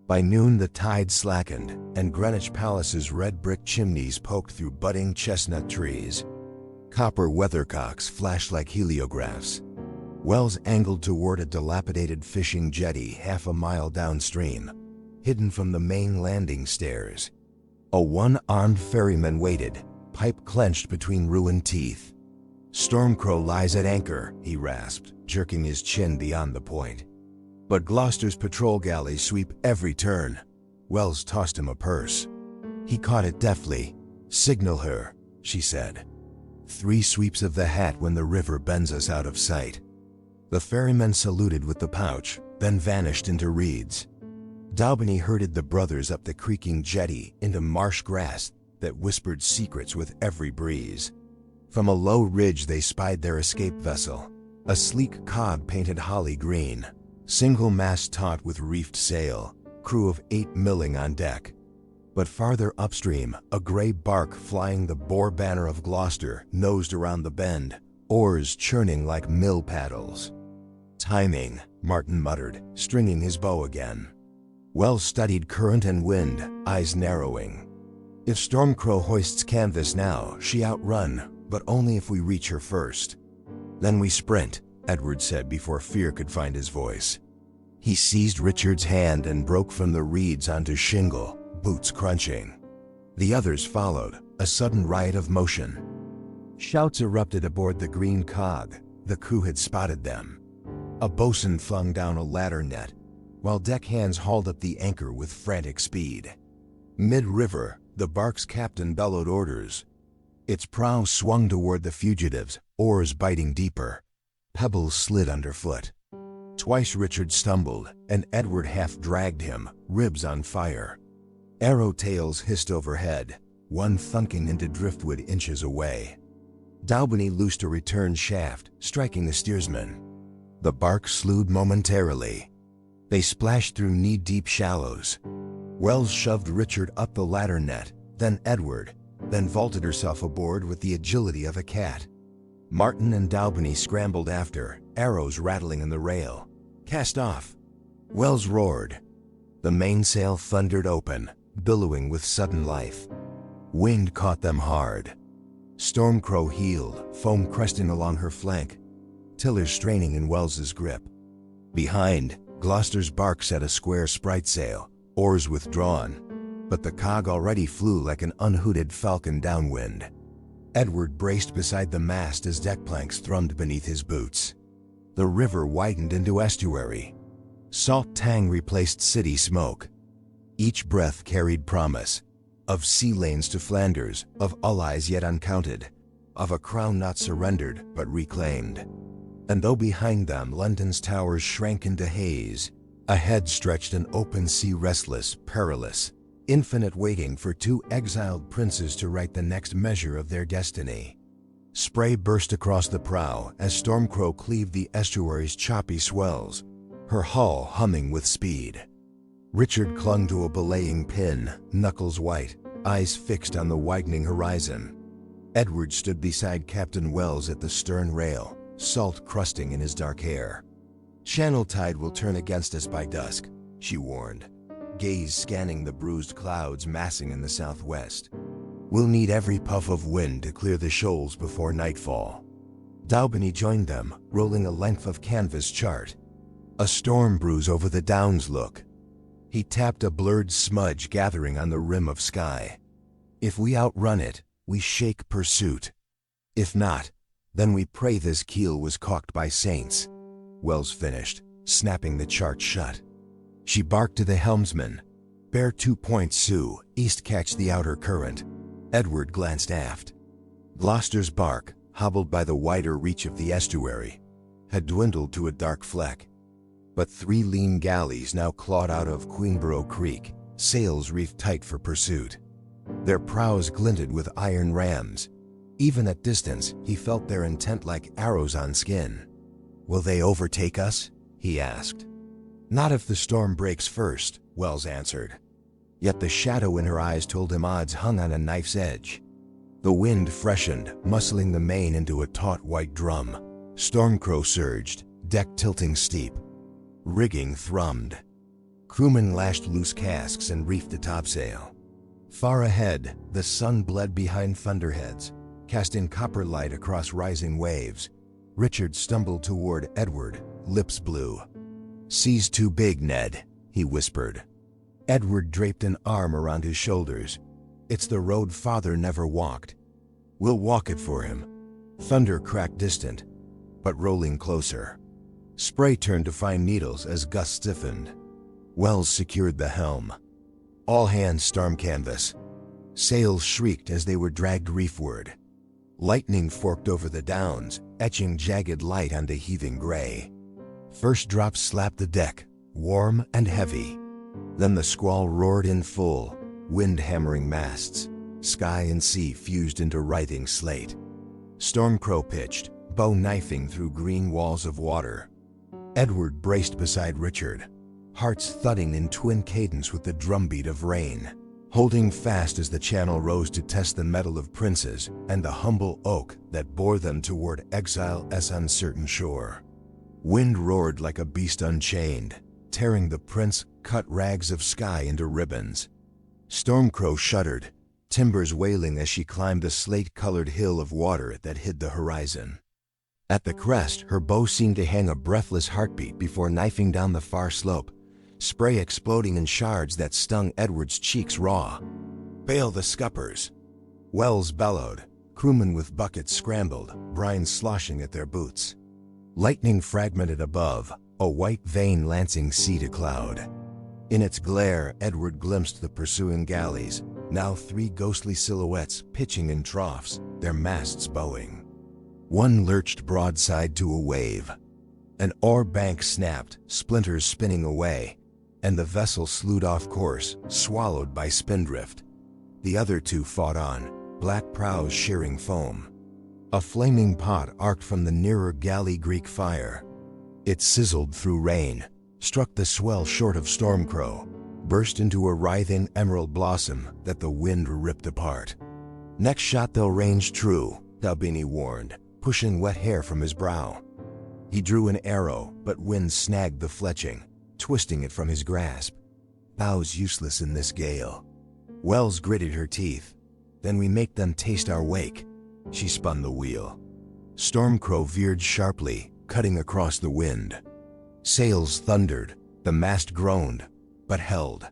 By noon the tide slackened, and Greenwich Palace's red brick chimneys poked through budding chestnut trees. Copper weathercocks flashed like heliographs. Wells angled toward a dilapidated fishing jetty half a mile downstream, hidden from the main landing stairs. A one-armed ferryman waited, pipe clenched between ruined teeth. "Stormcrow lies at anchor," he rasped, jerking his chin beyond the point. "But Gloucester's patrol galleys sweep every turn." Wells tossed him a purse. He caught it deftly. "Signal her," she said. 3 sweeps of the hat when the river bends us out of sight. The ferryman saluted with the pouch, then vanished into reeds. Daubeny herded the brothers up the creaking jetty into marsh grass that whispered secrets with every breeze. From a low ridge they spied their escape vessel, a sleek cog painted holly green, single mast taut with reefed sail, crew of 8 milling on deck. But farther upstream, a gray bark flying the Boar banner of Gloucester nosed around the bend, oars churning like mill paddles. "Timing," Martin muttered, stringing his bow again. Wells studied current and wind, eyes narrowing. "If Stormcrow hoists canvas now, she outrun, but only if we reach her first." "Then we sprint," Edward said before fear could find his voice. He seized Richard's hand and broke from the reeds onto shingle, boots crunching. The others followed, a sudden riot of motion. Shouts erupted aboard the green cog. The crew had spotted them. A bosun flung down a ladder net, while deckhands hauled up the anchor with frantic speed. Mid-river, the bark's captain bellowed orders. Its prow swung toward the fugitives, oars biting deeper. Pebbles slid underfoot. Twice Richard stumbled, and Edward half-dragged him, ribs on fire. Arrow tails hissed overhead, one thunking into driftwood inches away. Daubeny loosed a return shaft, striking the steersman. The bark slewed momentarily. They splashed through knee-deep shallows. Wells shoved Richard up the ladder net, then Edward, then vaulted herself aboard with the agility of a cat. Martin and Daubeny scrambled after, arrows rattling in the rail. "Cast off!" Wells roared. The mainsail thundered open, billowing with sudden life. Wind caught them hard. Stormcrow heeled, foam cresting along her flank, tillers straining in Wells's grip. Behind, Gloucester's bark set a square spritsail, oars withdrawn, but the cog already flew like an unhooted falcon downwind. Edward braced beside the mast as deck planks thrummed beneath his boots. The river widened into estuary. Salt tang replaced city smoke. Each breath carried promise, of sea lanes to Flanders, of allies yet uncounted, of a crown not surrendered but reclaimed. And though behind them London's towers shrank into haze, ahead stretched an open sea restless, perilous, infinite waiting for 2 exiled princes to write the next measure of their destiny. Spray burst across the prow as Stormcrow cleaved the estuary's choppy swells, her hull humming with speed. Richard clung to a belaying pin, knuckles white, eyes fixed on the widening horizon. Edward stood beside Captain Wells at the stern rail, salt crusting in his dark hair. "Channel tide will turn against us by dusk," she warned, gaze scanning the bruised clouds massing in the southwest. "We'll need every puff of wind to clear the shoals before nightfall." Daubeny joined them, rolling a length of canvas chart. "A storm brews over the downs, look." He tapped a blurred smudge gathering on the rim of sky. "If we outrun it, we shake pursuit. If not, then we pray this keel was caulked by saints." Wells finished, snapping the chart shut. She barked to the helmsman. "Bear 2 points Sioux, east catch the outer current." Edward glanced aft. Gloucester's bark, hobbled by the wider reach of the estuary, had dwindled to a dark fleck. But 3 lean galleys now clawed out of Queenborough Creek, sails reefed tight for pursuit. Their prows glinted with iron rams. Even at distance, he felt their intent like arrows on skin. "Will they overtake us?" he asked. "Not if the storm breaks first," Wells answered. Yet the shadow in her eyes told him odds hung on a knife's edge. The wind freshened, muscling the main into a taut white drum. Stormcrow surged, deck tilting steep. Rigging thrummed. Crewmen lashed loose casks and reefed the topsail. Far ahead, the sun bled behind thunderheads, casting copper light across rising waves. Richard stumbled toward Edward, lips blue. "Sea's too big, Ned," he whispered. Edward draped an arm around his shoulders. "It's the road father never walked. We'll walk it for him." Thunder cracked distant, but rolling closer. Spray turned to fine needles as gusts stiffened. Wells secured the helm. "All hands storm canvas." Sails shrieked as they were dragged reefward. Lightning forked over the downs, etching jagged light onto heaving gray. First drops slapped the deck, warm and heavy. Then the squall roared in full, wind hammering masts. Sky and sea fused into writhing slate. Stormcrow pitched, bow knifing through green walls of water. Edward braced beside Richard, hearts thudding in twin cadence with the drumbeat of rain, holding fast as the channel rose to test the mettle of princes and the humble oak that bore them toward exile's uncertain shore. Wind roared like a beast unchained, tearing the prince-cut rags of sky into ribbons. Stormcrow shuddered, timbers wailing as she climbed the slate-colored hill of water that hid the horizon. At the crest, her bow seemed to hang a breathless heartbeat before knifing down the far slope, spray exploding in shards that stung Edward's cheeks raw. "Bail the scuppers!" Wells bellowed. Crewmen with buckets scrambled, brine sloshing at their boots. Lightning fragmented above, a white vein lancing sea to cloud. In its glare, Edward glimpsed the pursuing galleys, now 3 ghostly silhouettes pitching in troughs, their masts bowing. One lurched broadside to a wave. An oar bank snapped, splinters spinning away, and the vessel slewed off course, swallowed by spindrift. The other 2 fought on, black prows shearing foam. A flaming pot arced from the nearer galley Greek fire. It sizzled through rain, struck the swell short of Stormcrow, burst into a writhing emerald blossom that the wind ripped apart. "Next shot they'll range true," Dalbini warned, pushing wet hair from his brow. He drew an arrow, but wind snagged the fletching, twisting it from his grasp. "Bow's useless in this gale." Wells gritted her teeth. "Then we make them taste our wake." She spun the wheel. Stormcrow veered sharply, cutting across the wind. Sails thundered, the mast groaned, but held.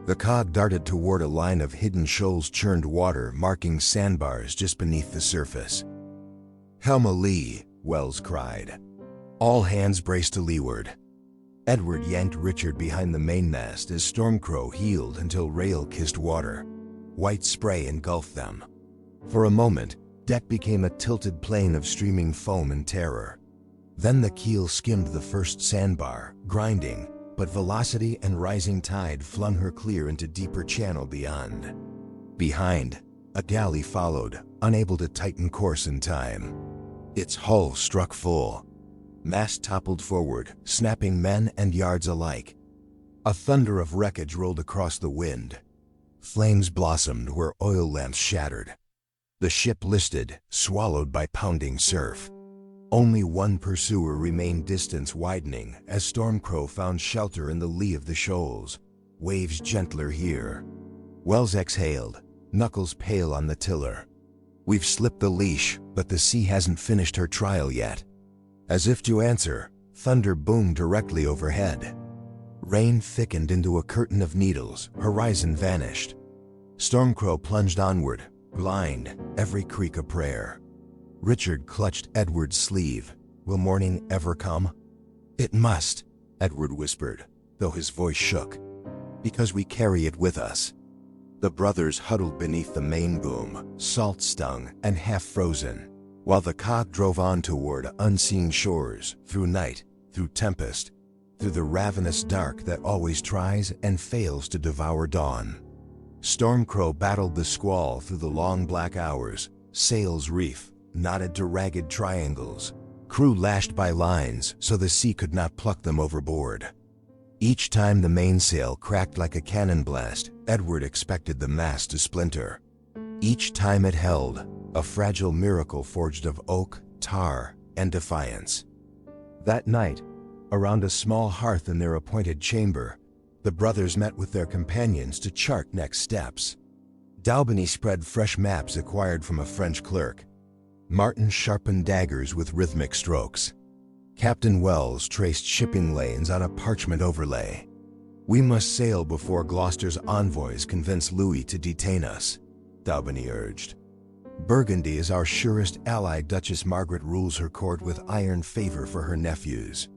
The cog darted toward a line of hidden shoals, churned water marking sandbars just beneath the surface. "Helm a lee," Wells cried. All hands braced to leeward. Edward yanked Richard behind the mainmast as Stormcrow heeled until rail kissed water. White spray engulfed them. For a moment, deck became a tilted plain of streaming foam and terror. Then the keel skimmed the first sandbar, grinding, but velocity and rising tide flung her clear into deeper channel beyond. Behind, a galley followed, unable to tighten course in time. Its hull struck full. Mast toppled forward, snapping men and yards alike. A thunder of wreckage rolled across the wind. Flames blossomed where oil lamps shattered. The ship listed, swallowed by pounding surf. Only one pursuer remained, distance widening as Stormcrow found shelter in the lee of the shoals. Waves gentler here. Wells exhaled, knuckles pale on the tiller. "We've slipped the leash, but the sea hasn't finished her trial yet." As if to answer, thunder boomed directly overhead. Rain thickened into a curtain of needles, horizon vanished. Stormcrow plunged onward, blind, every creak a prayer. Richard clutched Edward's sleeve. "Will morning ever come?" "It must," Edward whispered, though his voice shook. "Because we carry it with us." The brothers huddled beneath the main boom, salt-stung and half-frozen, while the cog drove on toward unseen shores, through night, through tempest, through the ravenous dark that always tries and fails to devour dawn. Stormcrow battled the squall through the long black hours, sails reefed, knotted to ragged triangles, crew lashed by lines so the sea could not pluck them overboard. Each time the mainsail cracked like a cannon blast, Edward expected the mast to splinter. Each time it held, a fragile miracle forged of oak, tar, and defiance. That night, around a small hearth in their appointed chamber, the brothers met with their companions to chart next steps. Dalbini spread fresh maps acquired from a French clerk. Martin sharpened daggers with rhythmic strokes. Captain Wells traced shipping lanes on a parchment overlay. "We must sail before Gloucester's envoys convince Louis to detain us," Dalbini urged. "Burgundy is our surest ally. Duchess Margaret rules her court with iron favor for her nephews.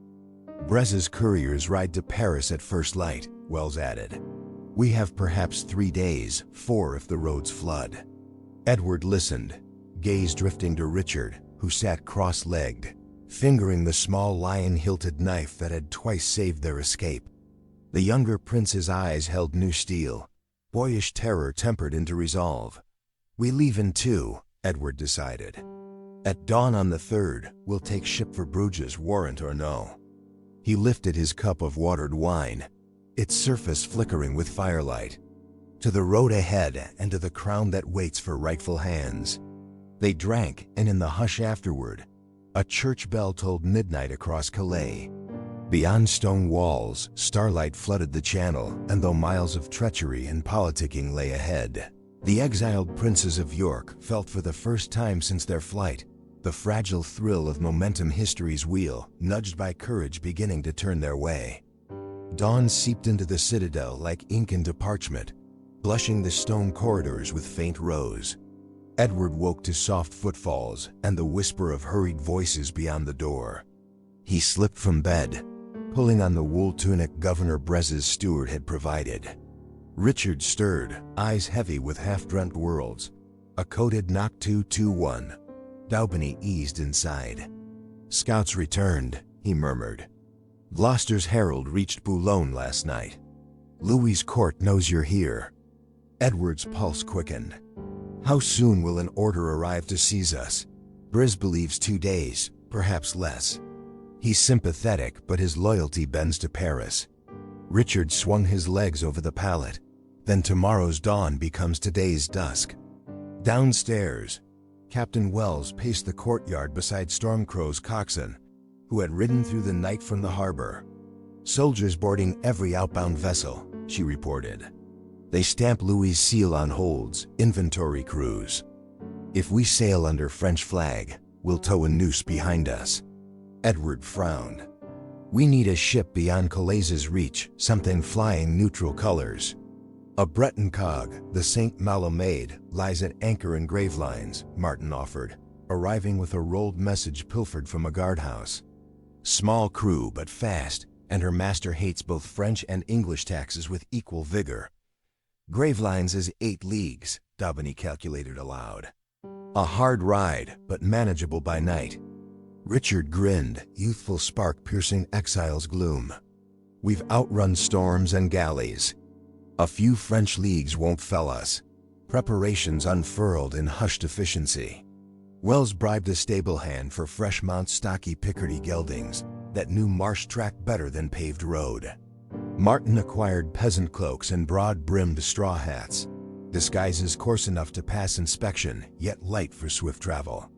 Breza's couriers ride to Paris at first light," Wells added. "We have perhaps 3 days, 4 if the roads flood." Edward listened, gaze drifting to Richard, who sat cross-legged, fingering the small lion-hilted knife that had twice saved their escape. The younger prince's eyes held new steel, boyish terror tempered into resolve. "We leave in 2, Edward decided. "At dawn on the 3rd, we'll take ship for Bruges, warrant or no." He lifted his cup of watered wine, its surface flickering with firelight. "To the road ahead and to the crown that waits for rightful hands." They drank, and in the hush afterward, a church bell tolled midnight across Calais. Beyond stone walls, starlight flooded the channel, and though miles of treachery and politicking lay ahead, the exiled princes of York felt for the first time since their flight the fragile thrill of momentum history's wheel, nudged by courage beginning to turn their way. Dawn seeped into the citadel like ink into parchment, blushing the stone corridors with faint rose. Edward woke to soft footfalls and the whisper of hurried voices beyond the door. He slipped from bed, pulling on the wool tunic Governor Brez's steward had provided. Richard stirred, eyes heavy with half-dreamt worlds. A coded knock 221. Daubeny eased inside. "Scouts returned," he murmured. "Gloucester's herald reached Boulogne last night. Louis's court knows you're here." Edward's pulse quickened. "How soon will an order arrive to seize us?" "Briz believes 2 days, perhaps less." He's sympathetic, but his loyalty bends to Paris. Richard swung his legs over the pallet. "Then tomorrow's dawn becomes today's dusk." Downstairs, Captain Wells paced the courtyard beside Stormcrow's coxswain, who had ridden through the night from the harbor. "Soldiers boarding every outbound vessel," she reported. "They stamp Louis's seal on holds, inventory crews. If we sail under French flag, we'll tow a noose behind us." Edward frowned. "We need a ship beyond Calais's reach, something flying neutral colors." "A Breton cog, the St. Malo Maid, lies at anchor in Gravelines," Martin offered, arriving with a rolled message pilfered from a guardhouse. "Small crew but fast, and her master hates both French and English taxes with equal vigor." "Gravelines is 8 leagues, Daubeny calculated aloud. "A hard ride, but manageable by night." Richard grinned, youthful spark piercing exile's gloom. "We've outrun storms and galleys. A few French leagues won't fell us." Preparations unfurled in hushed efficiency. Wells bribed a stable hand for fresh mount stocky Picardy geldings that knew marsh track better than paved road. Martin acquired peasant cloaks and broad-brimmed straw hats, disguises coarse enough to pass inspection, yet light for swift travel.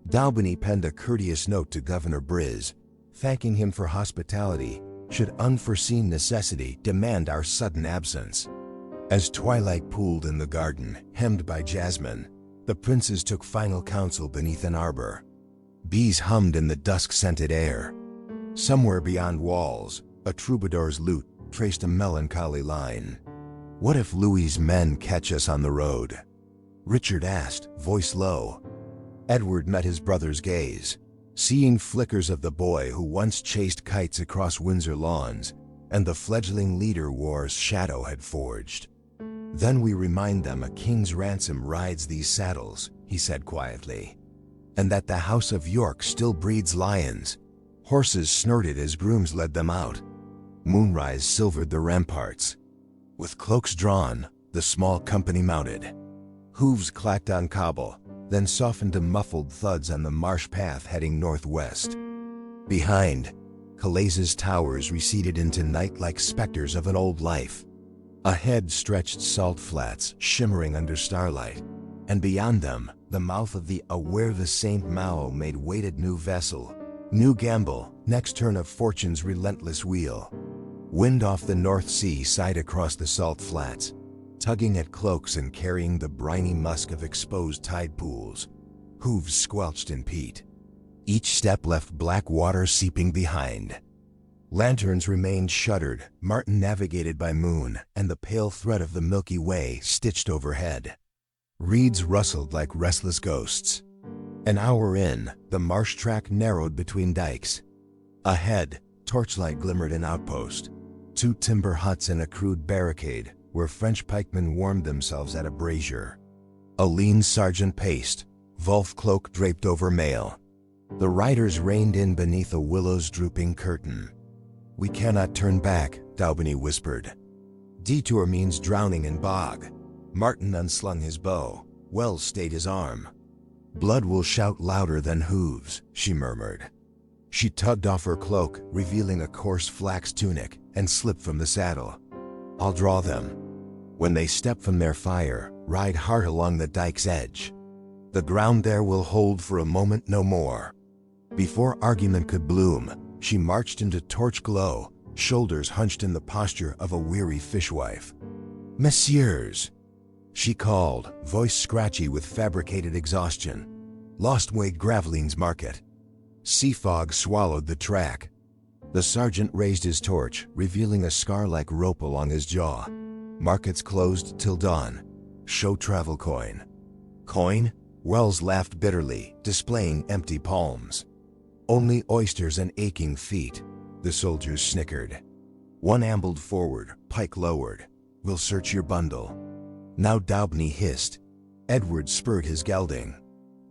Daubeny penned a courteous note to Governor Briz, thanking him for hospitality should unforeseen necessity demand our sudden absence. As twilight pooled in the garden, hemmed by jasmine, the princes took final counsel beneath an arbor. Bees hummed in the dusk-scented air. Somewhere beyond walls, a troubadour's lute traced a melancholy line. "What if Louis's men catch us on the road?" Richard asked, voice low. Edward met his brother's gaze, seeing flickers of the boy who once chased kites across Windsor lawns, and the fledgling leader war's shadow had forged. "Then we remind them a king's ransom rides these saddles," he said quietly, "and that the House of York still breeds lions." Horses snorted as grooms led them out. Moonrise silvered the ramparts. With cloaks drawn, the small company mounted. Hooves clacked on cobble, then softened to muffled thuds on the marsh path heading northwest. Behind, Calais's towers receded into night like specters of an old life. Ahead stretched salt flats, shimmering under starlight, and beyond them, the mouth of the Where the St. Malo made waited new vessel, new gamble, next turn of fortune's relentless wheel. Wind off the North Sea sighed across the salt flats, tugging at cloaks and carrying the briny musk of exposed tide pools. Hooves squelched in peat. Each step left black water seeping behind. Lanterns remained shuttered, Martin navigated by moon, and the pale thread of the Milky Way stitched overhead. Reeds rustled like restless ghosts. An hour in, the marsh track narrowed between dikes. Ahead, torchlight glimmered an outpost, 2 timber huts and a crude barricade where French pikemen warmed themselves at a brazier. A lean sergeant paced, Wolf cloak draped over mail. The riders reined in beneath a willow's drooping curtain. "We cannot turn back," Daubeny whispered. "Detour means drowning in bog." Martin unslung his bow. Wells stayed his arm. "Blood will shout louder than hooves," she murmured. She tugged off her cloak, revealing a coarse flax tunic, and slipped from the saddle. "I'll draw them. When they step from their fire, ride hard along the dike's edge. The ground there will hold for a moment no more." Before argument could bloom, she marched into torch glow, shoulders hunched in the posture of a weary fishwife. "Messieurs," she called, voice scratchy with fabricated exhaustion. "Lostway Graveline's market." Sea fog swallowed the track. The sergeant raised his torch, revealing a scar like rope along his jaw. "Market's closed till dawn. Show travel coin." "Coin?" Wells laughed bitterly, displaying empty palms. "Only oysters and aching feet," the soldiers snickered. One ambled forward, pike lowered. "We'll search your bundle." Now Daubeny hissed. Edward spurred his gelding.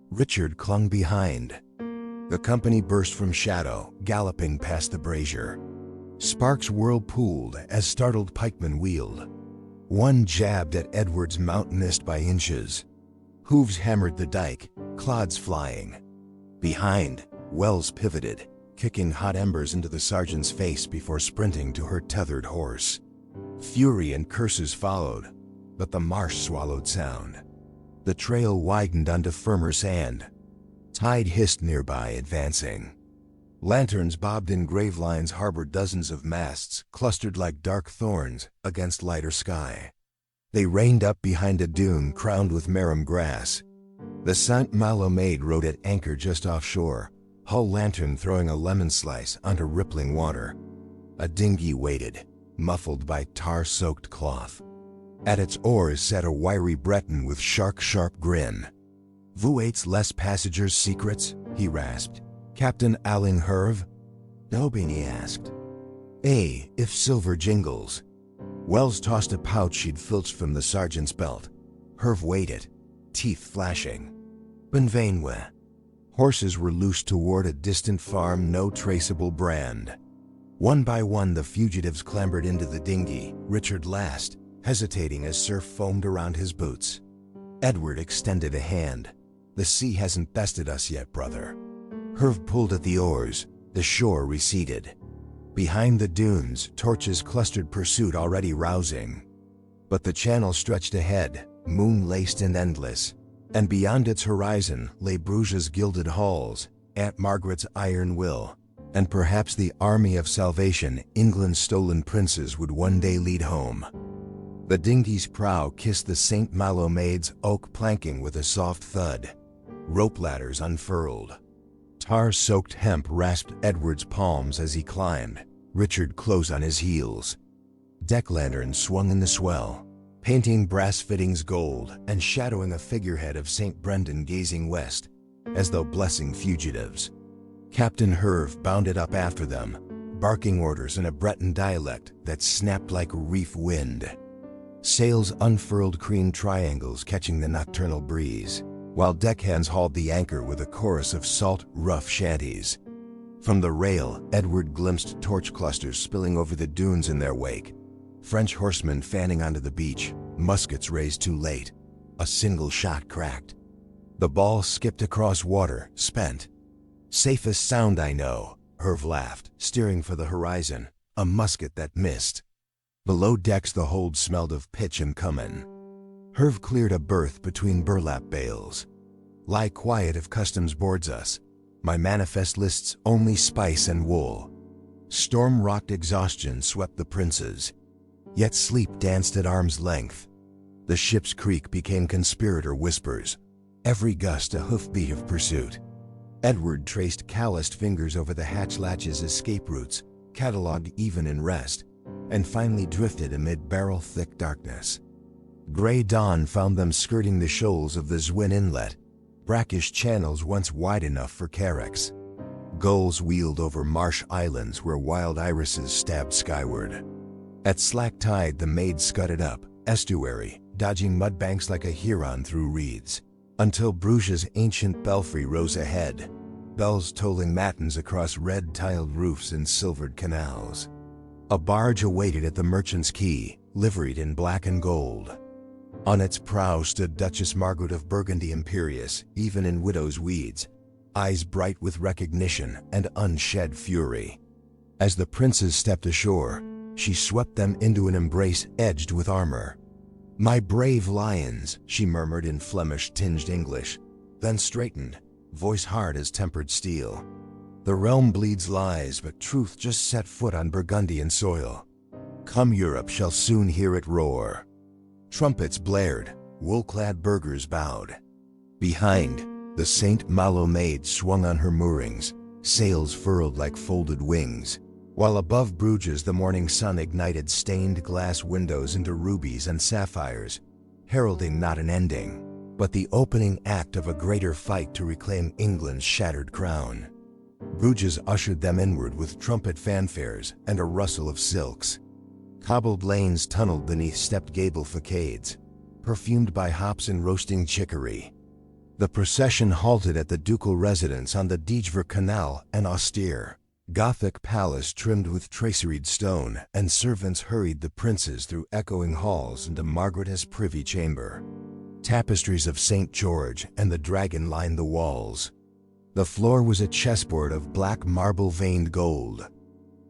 Richard clung behind. The company burst from shadow, galloping past the brazier. Sparks whirlpooled as startled pikemen wheeled. One jabbed at Edward's mountainist by inches. Hooves hammered the dike, clods flying. Behind, Wells pivoted, kicking hot embers into the sergeant's face before sprinting to her tethered horse. Fury and curses followed, but the marsh swallowed sound. The trail widened onto firmer sand. Tide hissed nearby, advancing. Lanterns bobbed in gravelines harbored dozens of masts, clustered like dark thorns against lighter sky. They reined up behind a dune crowned with marram grass. The Saint Malo maid rode at anchor just offshore, hull lantern throwing a lemon slice onto rippling water. A dinghy waited, muffled by tar-soaked cloth. At its oars sat a wiry Breton with sharp grin. "Vous êtes les passengers' secrets?" he rasped. "Captain Alling Herve?" Daubeny asked. If silver jingles." Wells tossed a pouch she'd filched from the sergeant's belt. Herve weighed it, teeth flashing. "Benvenue." Horses were loosed toward a distant farm, no traceable brand. One by one the fugitives clambered into the dinghy, Richard last, hesitating as surf foamed around his boots. Edward extended a hand. "The sea hasn't bested us yet, brother." Herve pulled at the oars. The shore receded. Behind the dunes, torches clustered pursuit already rousing. But the channel stretched ahead, moon-laced and endless, and beyond its horizon lay Bruges' gilded halls, Aunt Margaret's iron will, and perhaps the army of salvation England's stolen princes would one day lead home. The dinghy's prow kissed the St. Malo maid's oak planking with a soft thud. Rope ladders unfurled. Tar-soaked hemp rasped Edward's palms as he climbed, Richard close on his heels. Deck lanterns swung in the swell, painting brass fittings gold and shadowing a figurehead of St. Brendan gazing west, as though blessing fugitives. Captain Herve bounded up after them, barking orders in a Breton dialect that snapped like reef wind. Sails unfurled cream triangles catching the nocturnal breeze, while deckhands hauled the anchor with a chorus of salt, rough shanties. From the rail, Edward glimpsed torch clusters spilling over the dunes in their wake. French horsemen fanning onto the beach, muskets raised too late. A single shot cracked. The ball skipped across water, spent. "Safest sound I know," Herve laughed, steering for the horizon, a musket that missed. Below decks the hold smelled of pitch and cumin. Herve cleared a berth between burlap bales. "Lie quiet if customs boards us. My manifest lists only spice and wool." Storm-rocked exhaustion swept the princes. Yet sleep danced at arm's length. The ship's creak became conspirator whispers. Every gust a hoofbeat of pursuit. Edward traced calloused fingers over the hatch latch's escape routes, catalogued even in rest, and finally drifted amid barrel-thick darkness. Gray dawn found them skirting the shoals of the Zwin Inlet, brackish channels once wide enough for carracks. Gulls wheeled over marsh islands where wild irises stabbed skyward. At slack tide the maid scudded up, estuary, dodging mudbanks like a heron through reeds. until Bruges' ancient belfry rose ahead, bells tolling matins across red-tiled roofs and silvered canals. A barge awaited at the merchant's quay, liveried in black and gold. On its prow stood Duchess Margaret of Burgundy, imperious, even in widow's weeds, eyes bright with recognition and unshed fury. As the princes stepped ashore, she swept them into an embrace edged with armor. "My brave lions," she murmured in Flemish-tinged English, then straightened, voice hard as tempered steel. "The realm bleeds lies, but truth just set foot on Burgundian soil. Come, Europe shall soon hear it roar." Trumpets blared, wool-clad burghers bowed. Behind, the Saint Malo maid swung on her moorings, sails furled like folded wings, while above Bruges the morning sun ignited stained glass windows into rubies and sapphires, heralding not an ending, but the opening act of a greater fight to reclaim England's shattered crown. Bruges ushered them inward with trumpet fanfares and a rustle of silks. Cobbled lanes tunneled beneath stepped gable facades, perfumed by hops and roasting chicory. The procession halted at the ducal residence on the Dijver Canal, an austere, Gothic palace trimmed with traceried stone, and servants hurried the princes through echoing halls into Margaret's privy chamber. Tapestries of St. George and the dragon lined the walls. The floor was a chessboard of black marble veined gold.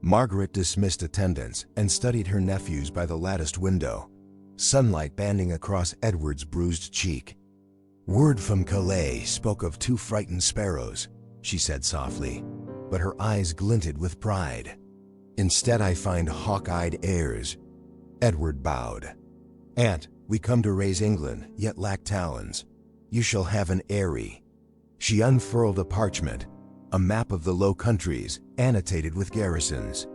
Margaret dismissed attendants and studied her nephews by the latticed window, sunlight banding across Edward's bruised cheek. "Word from Calais spoke of 2 frightened sparrows," she said softly, but her eyes glinted with pride. "Instead I find hawk-eyed heirs." Edward bowed. "Aunt, we come to raise England, yet lack talons. You shall have an eyrie." She unfurled a parchment, a map of the Low Countries, annotated with garrisons.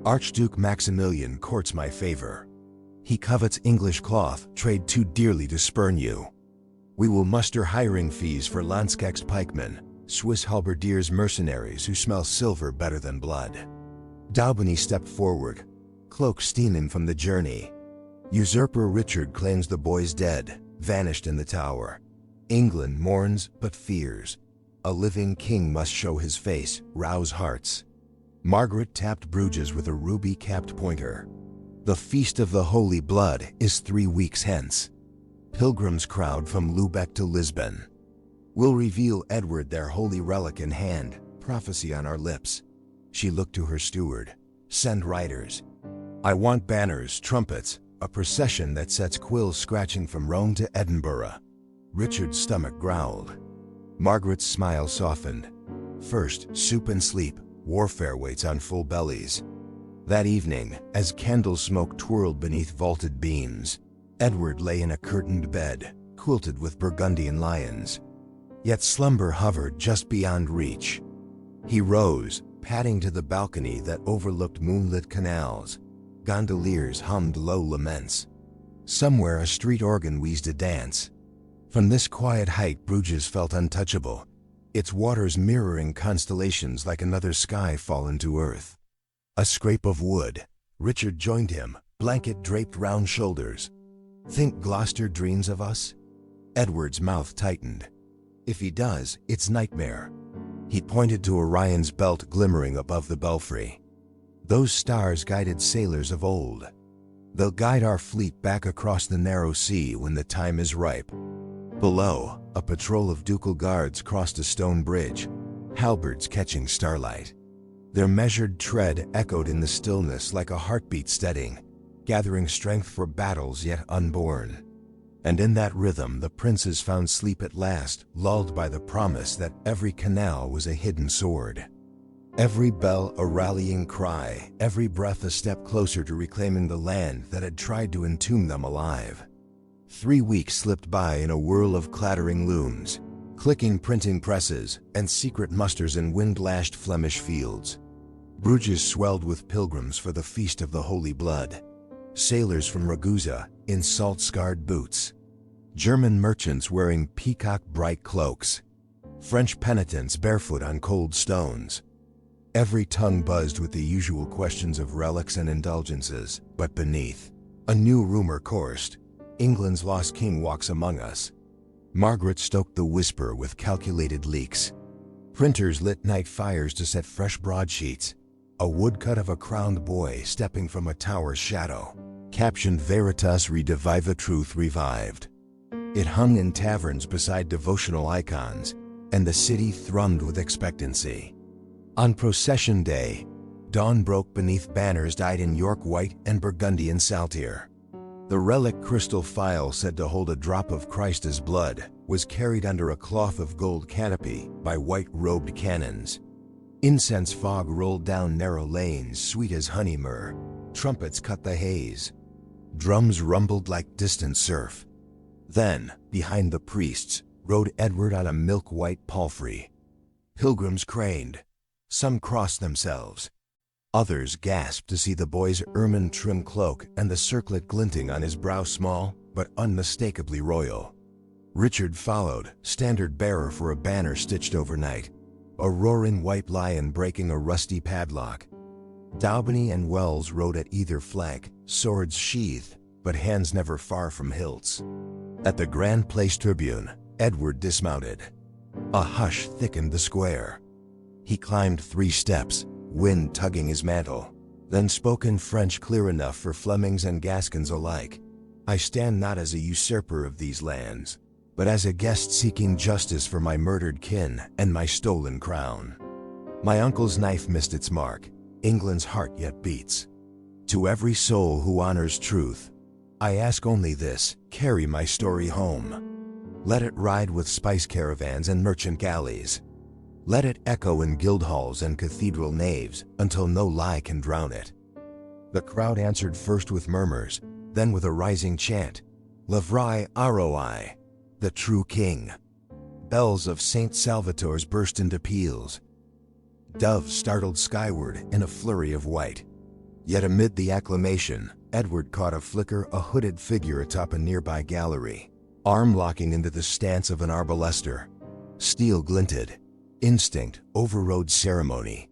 "Archduke Maximilian courts my favor. He covets English cloth, trade too dearly to spurn you. We will muster hiring fees for Landskext pikemen, Swiss halberdiers, mercenaries who smell silver better than blood." Daubeny stepped forward, cloak steaming from the journey. "Usurper Richard claims the boys dead, vanished in the tower. England mourns but fears. A living king must show his face, rouse hearts." Margaret tapped Bruges with a ruby-capped pointer. "The Feast of the Holy Blood is 3 weeks hence. Pilgrims crowd from Lubeck to Lisbon. We'll reveal Edward their holy relic in hand, prophecy on our lips." She looked to her steward. "Send riders. I want banners, trumpets, a procession that sets quills scratching from Rome to Edinburgh." Richard's stomach growled. Margaret's smile softened. "First, soup and sleep, warfare waits on full bellies." That evening, as candle smoke twirled beneath vaulted beams, Edward lay in a curtained bed, quilted with Burgundian lions. Yet slumber hovered just beyond reach. He rose, padding to the balcony that overlooked moonlit canals. Gondoliers hummed low laments. Somewhere a street organ wheezed a dance. From this quiet height Bruges felt untouchable, its waters mirroring constellations like another sky fallen to earth. A scrape of wood. Richard joined him, blanket draped round shoulders. "Think Gloucester dreams of us?" Edward's mouth tightened. "If he does, it's nightmare." He pointed to Orion's belt glimmering above the belfry. "Those stars guided sailors of old. They'll guide our fleet back across the narrow sea when the time is ripe." Below, a patrol of ducal guards crossed a stone bridge, halberds catching starlight. Their measured tread echoed in the stillness like a heartbeat steadying, gathering strength for battles yet unborn. And in that rhythm the princes found sleep at last, lulled by the promise that every canal was a hidden sword. Every bell a rallying cry, every breath a step closer to reclaiming the land that had tried to entomb them alive. 3 weeks slipped by in a whirl of clattering looms, clicking printing presses, and secret musters in wind-lashed Flemish fields. Bruges swelled with pilgrims for the Feast of the Holy Blood. Sailors from Ragusa in salt-scarred boots. German merchants wearing peacock-bright cloaks. French penitents barefoot on cold stones. Every tongue buzzed with the usual questions of relics and indulgences, but beneath, a new rumor coursed. England's lost king walks among us. Margaret stoked the whisper with calculated leaks. Printers lit night fires to set fresh broadsheets. A woodcut of a crowned boy stepping from a tower's shadow, captioned Veritas Rediviva Truth Revived. It hung in taverns beside devotional icons, and the city thrummed with expectancy. On procession day, dawn broke beneath banners dyed in York white and Burgundian saltire. The relic crystal phial said to hold a drop of Christ's blood was carried under a cloth of gold canopy by white-robed canons. Incense fog rolled down narrow lanes sweet as honey myrrh. Trumpets cut the haze. Drums rumbled like distant surf. Then, behind the priests, rode Edward on a milk-white palfrey. Pilgrims craned. Some crossed themselves. Others gasped to see the boy's ermine-trimmed cloak and the circlet glinting on his brow, small but unmistakably royal. Richard followed, standard-bearer for a banner stitched overnight, a roaring white lion breaking a rusty padlock. Daubeny and Wells rode at either flank, swords sheathed, but hands never far from hilts. At the Grand Place Tribune, Edward dismounted. A hush thickened the square. He climbed 3 steps, wind tugging his mantle, then spoke in French clear enough for Flemings and Gascons alike. I stand not as a usurper of these lands, but as a guest seeking justice for my murdered kin and my stolen crown. My uncle's knife missed its mark. England's heart yet beats. To every soul who honors truth, I ask only this: carry my story home. Let it ride with spice caravans and merchant galleys. Let it echo in guild halls and cathedral naves until no lie can drown it. The crowd answered first with murmurs, then with a rising chant. Le vrai roi, the true king. Bells of St. Salvator's burst into peals. Doves startled skyward in a flurry of white. Yet amid the acclamation, Edward caught a flicker, a hooded figure atop a nearby gallery, arm locking into the stance of an arbalester. Steel glinted. Instinct overrode ceremony.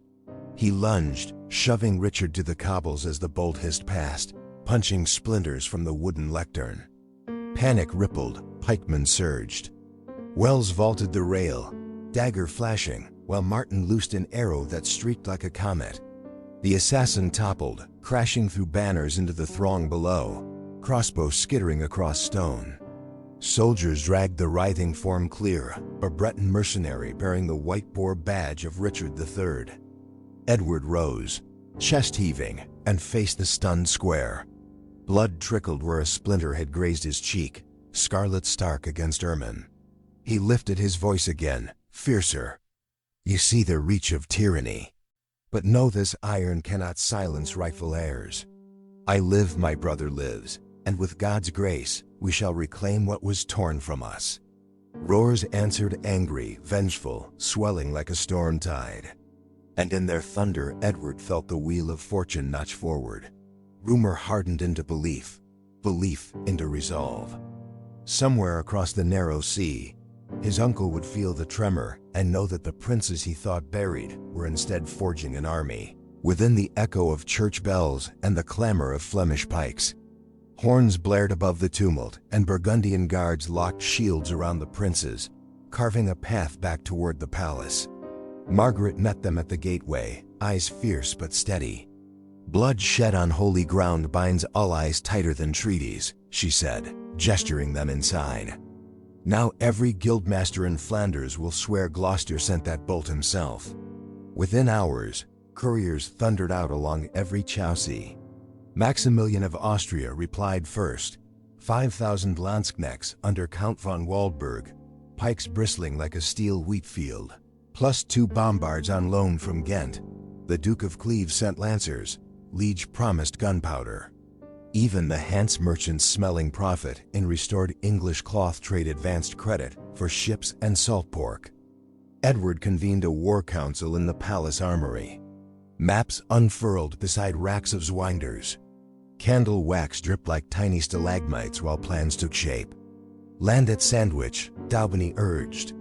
He lunged, shoving Richard to the cobbles as the bolt hissed past, punching splinters from the wooden lectern. Panic rippled, pikemen surged. Wells vaulted the rail, dagger flashing, while Martin loosed an arrow that streaked like a comet. The assassin toppled, crashing through banners into the throng below, crossbow skittering across stone. Soldiers dragged the writhing form clear, a Breton mercenary bearing the white boar badge of Richard III. Edward rose, chest heaving, and faced the stunned square. Blood trickled where a splinter had grazed his cheek, scarlet stark against ermine. He lifted his voice again, fiercer. You see the reach of tyranny. But know this: iron cannot silence rightful heirs. I live, my brother lives, and with God's grace, we shall reclaim what was torn from us. Roars answered, angry, vengeful, swelling like a storm tide. And in their thunder, Edward felt the wheel of fortune notch forward. Rumor hardened into belief, belief into resolve. Somewhere across the narrow sea, his uncle would feel the tremor and know that the princes he thought buried were instead forging an army. Within the echo of church bells and the clamor of Flemish pikes, horns blared above the tumult, and Burgundian guards locked shields around the princes, carving a path back toward the palace. Margaret met them at the gateway, eyes fierce but steady. Blood shed on holy ground binds allies tighter than treaties, she said, gesturing them inside. Now every guildmaster in Flanders will swear Gloucester sent that bolt himself. Within hours, couriers thundered out along every chaussee. Maximilian of Austria replied first, 5,000 Landsknechts under Count von Waldburg, pikes bristling like a steel wheat field, plus 2 bombards on loan from Ghent. The Duke of Cleves sent lancers. Liege promised gunpowder. Even the Hanse merchants smelling profit in restored English cloth trade advanced credit for ships and salt pork. Edward convened a war council in the palace armory. Maps unfurled beside racks of Zwinders. Candle wax dripped like tiny stalagmites while plans took shape. Land at Sandwich, Daubeny urged.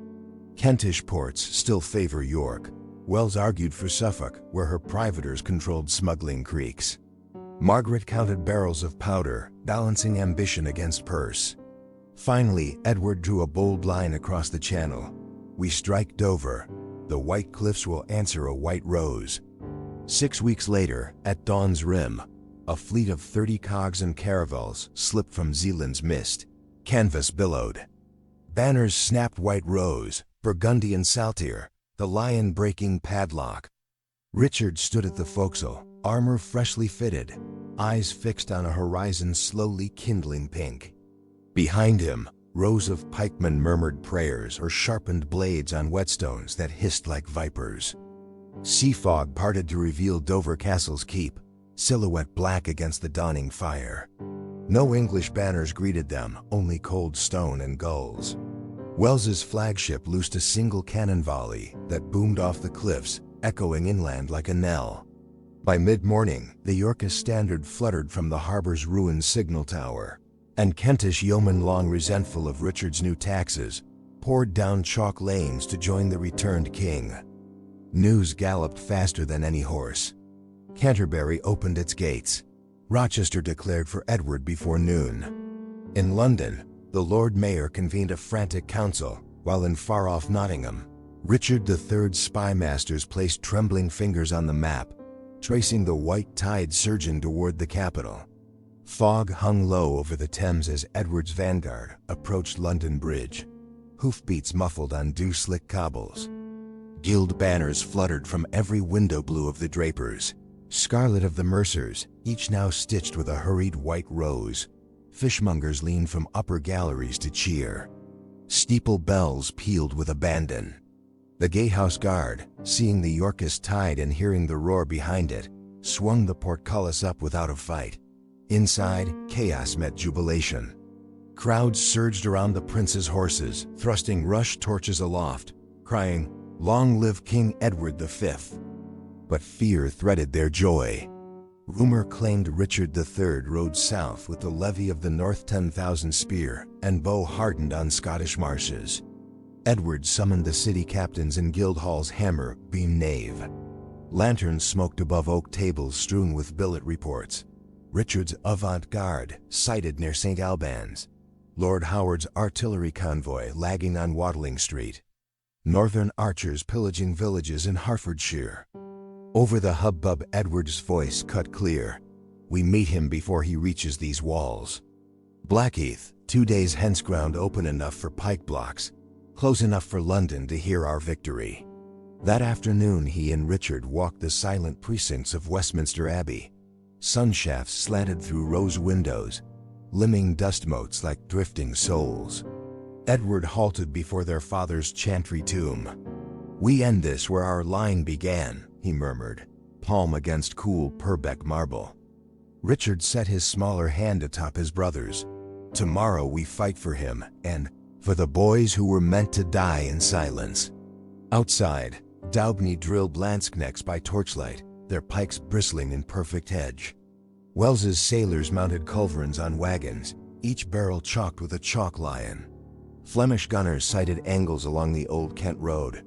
Kentish ports still favor York. Wells argued for Suffolk, where her privateers controlled smuggling creeks. Margaret counted barrels of powder, balancing ambition against purse. Finally, Edward drew a bold line across the channel. "We strike Dover. The white cliffs will answer a white rose." 6 weeks later, at dawn's rim, a fleet of 30 cogs and caravels slipped from Zealand's mist. Canvas billowed. Banners snapped white rose, Burgundian saltire, the lion-breaking padlock. Richard stood at the forecastle, armor freshly fitted, eyes fixed on a horizon slowly kindling pink. Behind him, rows of pikemen murmured prayers or sharpened blades on whetstones that hissed like vipers. Sea fog parted to reveal Dover Castle's keep, silhouette black against the dawning fire. No English banners greeted them, only cold stone and gulls. Welles's flagship loosed a single cannon volley that boomed off the cliffs, echoing inland like a knell. By mid-morning, the Yorkist standard fluttered from the harbor's ruined signal tower, and Kentish yeomen long resentful of Richard's new taxes poured down chalk lanes to join the returned king. News galloped faster than any horse. Canterbury opened its gates. Rochester declared for Edward before noon. In London, the Lord Mayor convened a frantic council, while in far-off Nottingham, Richard III's spy-masters placed trembling fingers on the map, tracing the white tide surging toward the capital. Fog hung low over the Thames as Edward's vanguard approached London Bridge, hoofbeats muffled on dew-slick cobbles. Gilt banners fluttered from every window blue of the drapers, scarlet of the mercers, each now stitched with a hurried white rose. Fishmongers leaned from upper galleries to cheer. Steeple bells pealed with abandon. The gatehouse guard, seeing the Yorkist tide and hearing the roar behind it, swung the portcullis up without a fight. Inside, chaos met jubilation. Crowds surged around the prince's horses, thrusting rush torches aloft, crying, "Long live King Edward V." But fear threaded their joy. Rumor claimed Richard III rode south with the levy of the North 10,000 spear and bow hardened on Scottish marshes. Edward summoned the city captains in Guildhall's hammer-beam nave. Lanterns smoked above oak tables strewn with billet reports. Richard's avant-garde sighted near St. Albans. Lord Howard's artillery convoy lagging on Watling Street. Northern archers pillaging villages in Hertfordshire. Over the hubbub, Edward's voice cut clear. "We meet him before he reaches these walls." Blackheath, 2 days hence, ground open enough for pike blocks, close enough for London to hear our victory. That afternoon he and Richard walked the silent precincts of Westminster Abbey. Sunshafts slanted through rose windows, limning dust motes like drifting souls. Edward halted before their father's chantry tomb. "We end this where our line began," he murmured, palm against cool Purbeck marble. Richard set his smaller hand atop his brother's. "Tomorrow we fight for him, and for the boys who were meant to die in silence." Outside, Daubney drilled lanzknechts by torchlight, their pikes bristling in perfect hedge. Welles's sailors mounted culverins on wagons, each barrel chalked with a chalk lion. Flemish gunners sighted angles along the Old Kent Road.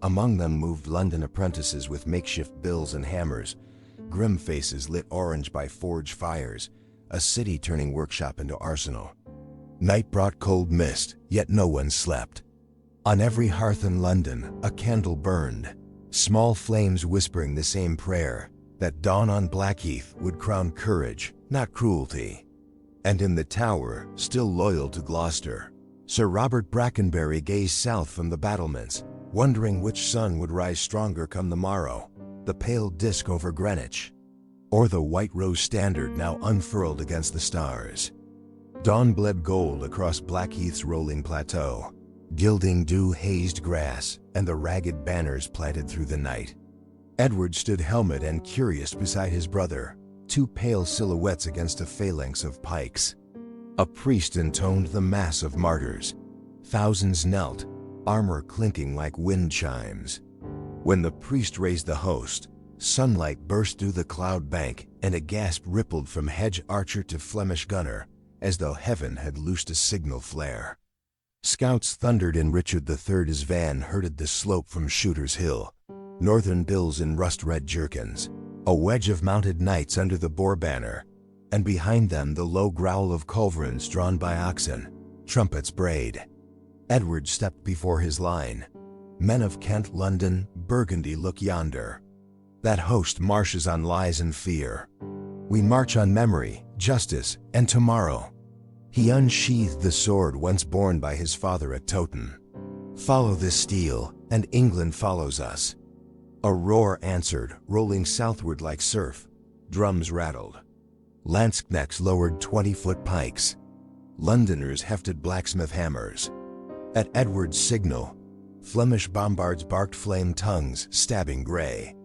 Among them moved London apprentices with makeshift bills and hammers, grim faces lit orange by forge fires, a city-turning workshop into arsenal. Night brought cold mist, yet no one slept. On every hearth in London, a candle burned, small flames whispering the same prayer, that dawn on Blackheath would crown courage, not cruelty. And in the Tower, still loyal to Gloucester, Sir Robert Brackenbury gazed south from the battlements, wondering which sun would rise stronger come the morrow, the pale disk over Greenwich, or the white rose standard now unfurled against the stars. Dawn bled gold across Blackheath's rolling plateau, gilding dew-hazed grass and the ragged banners planted through the night. Edward stood helmet and curious beside his brother, two pale silhouettes against a phalanx of pikes. A priest intoned the mass of martyrs. Thousands knelt, armor clinking like wind chimes. When the priest raised the host, sunlight burst through the cloud bank and a gasp rippled from hedge archer to Flemish gunner, as though heaven had loosed a signal flare. Scouts thundered in Richard III's van herded the slope from Shooter's Hill, northern bills in rust-red jerkins, a wedge of mounted knights under the boar banner, and behind them the low growl of culverins drawn by oxen. Trumpets brayed. Edward stepped before his line. Men of Kent, London, Burgundy, look yonder. That host marches on lies and fear. We march on memory, justice, and tomorrow. He unsheathed the sword once borne by his father at Towton. Follow this steel, and England follows us. A roar answered, rolling southward like surf. Drums rattled. Lanzknechts lowered 20-foot pikes. Londoners hefted blacksmith hammers. At Edward's signal, Flemish bombards barked flame tongues, stabbing grey.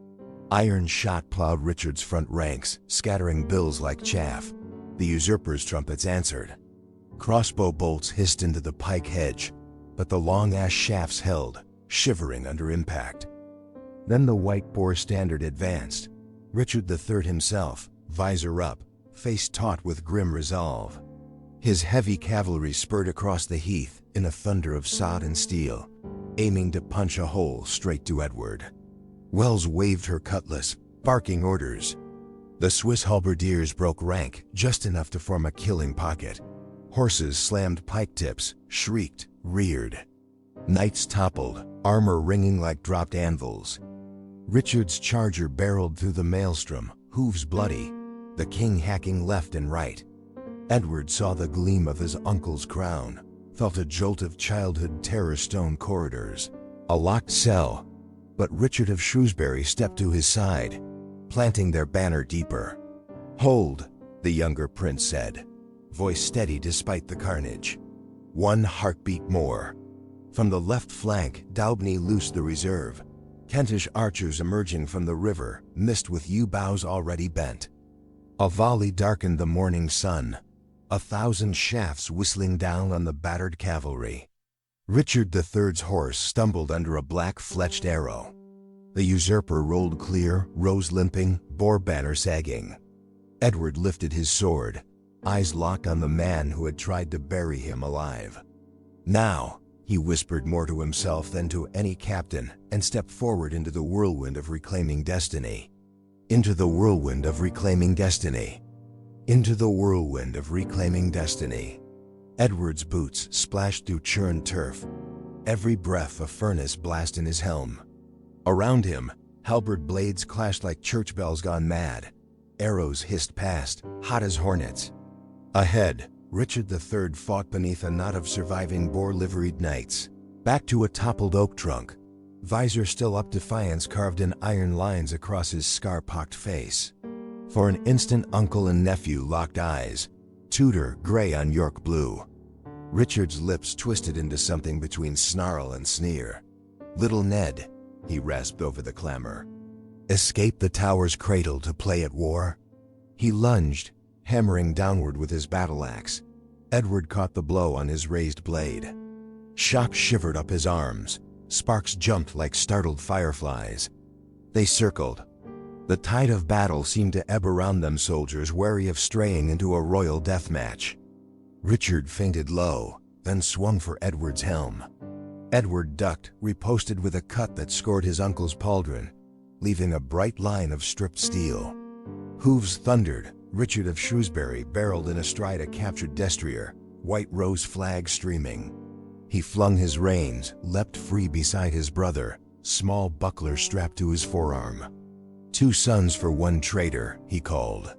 Iron shot plowed Richard's front ranks, scattering bills like chaff. The usurper's trumpets answered. Crossbow bolts hissed into the pike hedge, but the long ash shafts held, shivering under impact. Then the white boar standard advanced. Richard III himself, visor up, face taut with grim resolve. His heavy cavalry spurred across the heath in a thunder of sod and steel, aiming to punch a hole straight to Edward. Wells waved her cutlass, barking orders. The Swiss halberdiers broke rank just enough to form a killing pocket. Horses slammed pike tips, shrieked, reared. Knights toppled, armor ringing like dropped anvils. Richard's charger barreled through the maelstrom, hooves bloody, the king hacking left and right. Edward saw the gleam of his uncle's crown, felt a jolt of childhood terror stone corridors. A locked cell, but Richard of Shrewsbury stepped to his side, planting their banner deeper. "Hold," the younger prince said, voice steady despite the carnage. One heartbeat more. From the left flank, Daubeny loosed the reserve. Kentish archers emerging from the river, mist with yew boughs already bent. A volley darkened the morning sun, 1,000 shafts whistling down on the battered cavalry. Richard III's horse stumbled under a black-fletched arrow. The usurper rolled clear, rose limping, bore banner sagging. Edward lifted his sword, eyes locked on the man who had tried to bury him alive. "Now," he whispered more to himself than to any captain, and stepped forward into the whirlwind of reclaiming destiny. Into the whirlwind of reclaiming destiny. Into the whirlwind of reclaiming destiny. Edward's boots splashed through churned turf, every breath a furnace blast in his helm. Around him, halberd blades clashed like church bells gone mad. Arrows hissed past, hot as hornets. Ahead, Richard III fought beneath a knot of surviving boar-liveried knights. Back to a toppled oak trunk, visor still up, defiance carved in iron lines across his scar-pocked face. For an instant uncle and nephew locked eyes, Tudor gray on York blue. Richard's lips twisted into something between snarl and sneer. "Little Ned," he rasped over the clamor. "Escape the tower's cradle to play at war?" He lunged, hammering downward with his battle-axe. Edward caught the blow on his raised blade. Shock shivered up his arms. Sparks jumped like startled fireflies. They circled. The tide of battle seemed to ebb around them, soldiers wary of straying into a royal deathmatch. Richard feinted low, then swung for Edward's helm. Edward ducked, riposted with a cut that scored his uncle's pauldron, leaving a bright line of stripped steel. Hooves thundered. Richard of Shrewsbury barreled in astride a captured destrier, white rose flag streaming. He flung his reins, leapt free beside his brother, small buckler strapped to his forearm. "2 sons for 1 traitor," he called.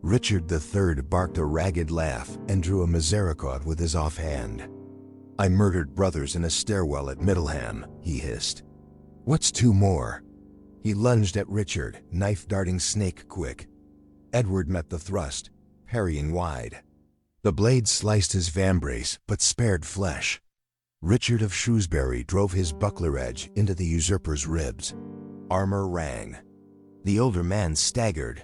Richard III barked a ragged laugh and drew a misericord with his offhand. "I murdered brothers in a stairwell at Middleham," he hissed. "What's 2 more?" He lunged at Richard, knife darting snake quick. Edward met the thrust, parrying wide. The blade sliced his vambrace, but spared flesh. Richard of Shrewsbury drove his buckler edge into the usurper's ribs. Armor rang. The older man staggered.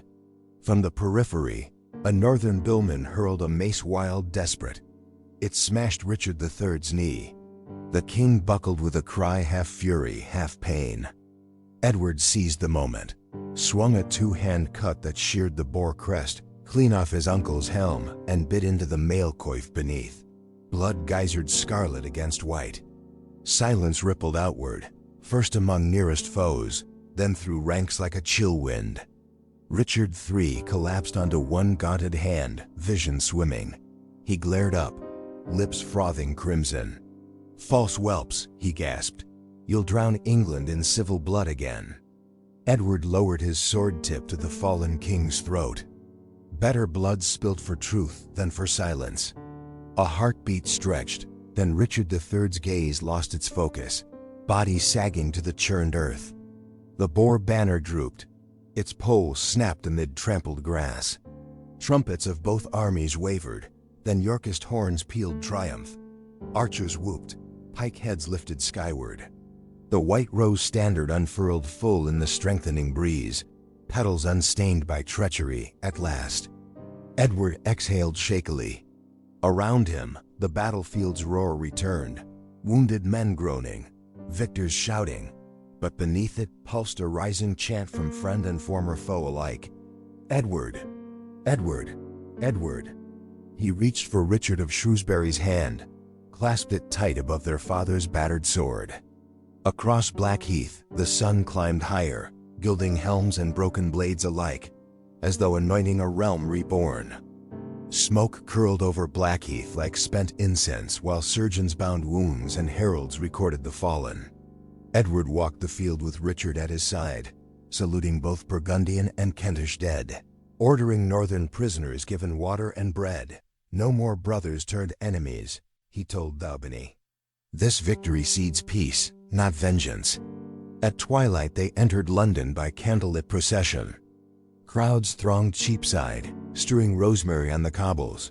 From the periphery, a northern billman hurled a mace wild desperate. It smashed Richard III's knee. The king buckled with a cry, half fury, half pain. Edward seized the moment, swung a 2-hand cut that sheared the boar crest clean off his uncle's helm and bit into the mail coif beneath. Blood geysered scarlet against white. Silence rippled outward, first among nearest foes, then through ranks like a chill wind. Richard III collapsed onto one gaunted hand, vision swimming. He glared up, lips frothing crimson. "False whelps," he gasped. "You'll drown England in civil blood again." Edward lowered his sword tip to the fallen king's throat. Better blood spilt for truth than for silence. A heartbeat stretched, then Richard III's gaze lost its focus, body sagging to the churned earth. The boar banner drooped. Its pole snapped amid trampled grass. Trumpets of both armies wavered, then Yorkist horns pealed triumph. Archers whooped, pike heads lifted skyward. The white rose standard unfurled full in the strengthening breeze, petals unstained by treachery at last. Edward exhaled shakily. Around him, the battlefield's roar returned, wounded men groaning, victors shouting, but beneath it pulsed a rising chant from friend and former foe alike. "Edward! Edward! Edward!" He reached for Richard of Shrewsbury's hand, clasped it tight above their father's battered sword. Across Blackheath, the sun climbed higher, gilding helms and broken blades alike, as though anointing a realm reborn. Smoke curled over Blackheath like spent incense while surgeons bound wounds and heralds recorded the fallen. Edward walked the field with Richard at his side, saluting both Burgundian and Kentish dead, ordering northern prisoners given water and bread. "No more brothers turned enemies," he told Daubeny. "This victory seeds peace, not vengeance." At twilight they entered London by candlelit procession. Crowds thronged Cheapside, strewing rosemary on the cobbles.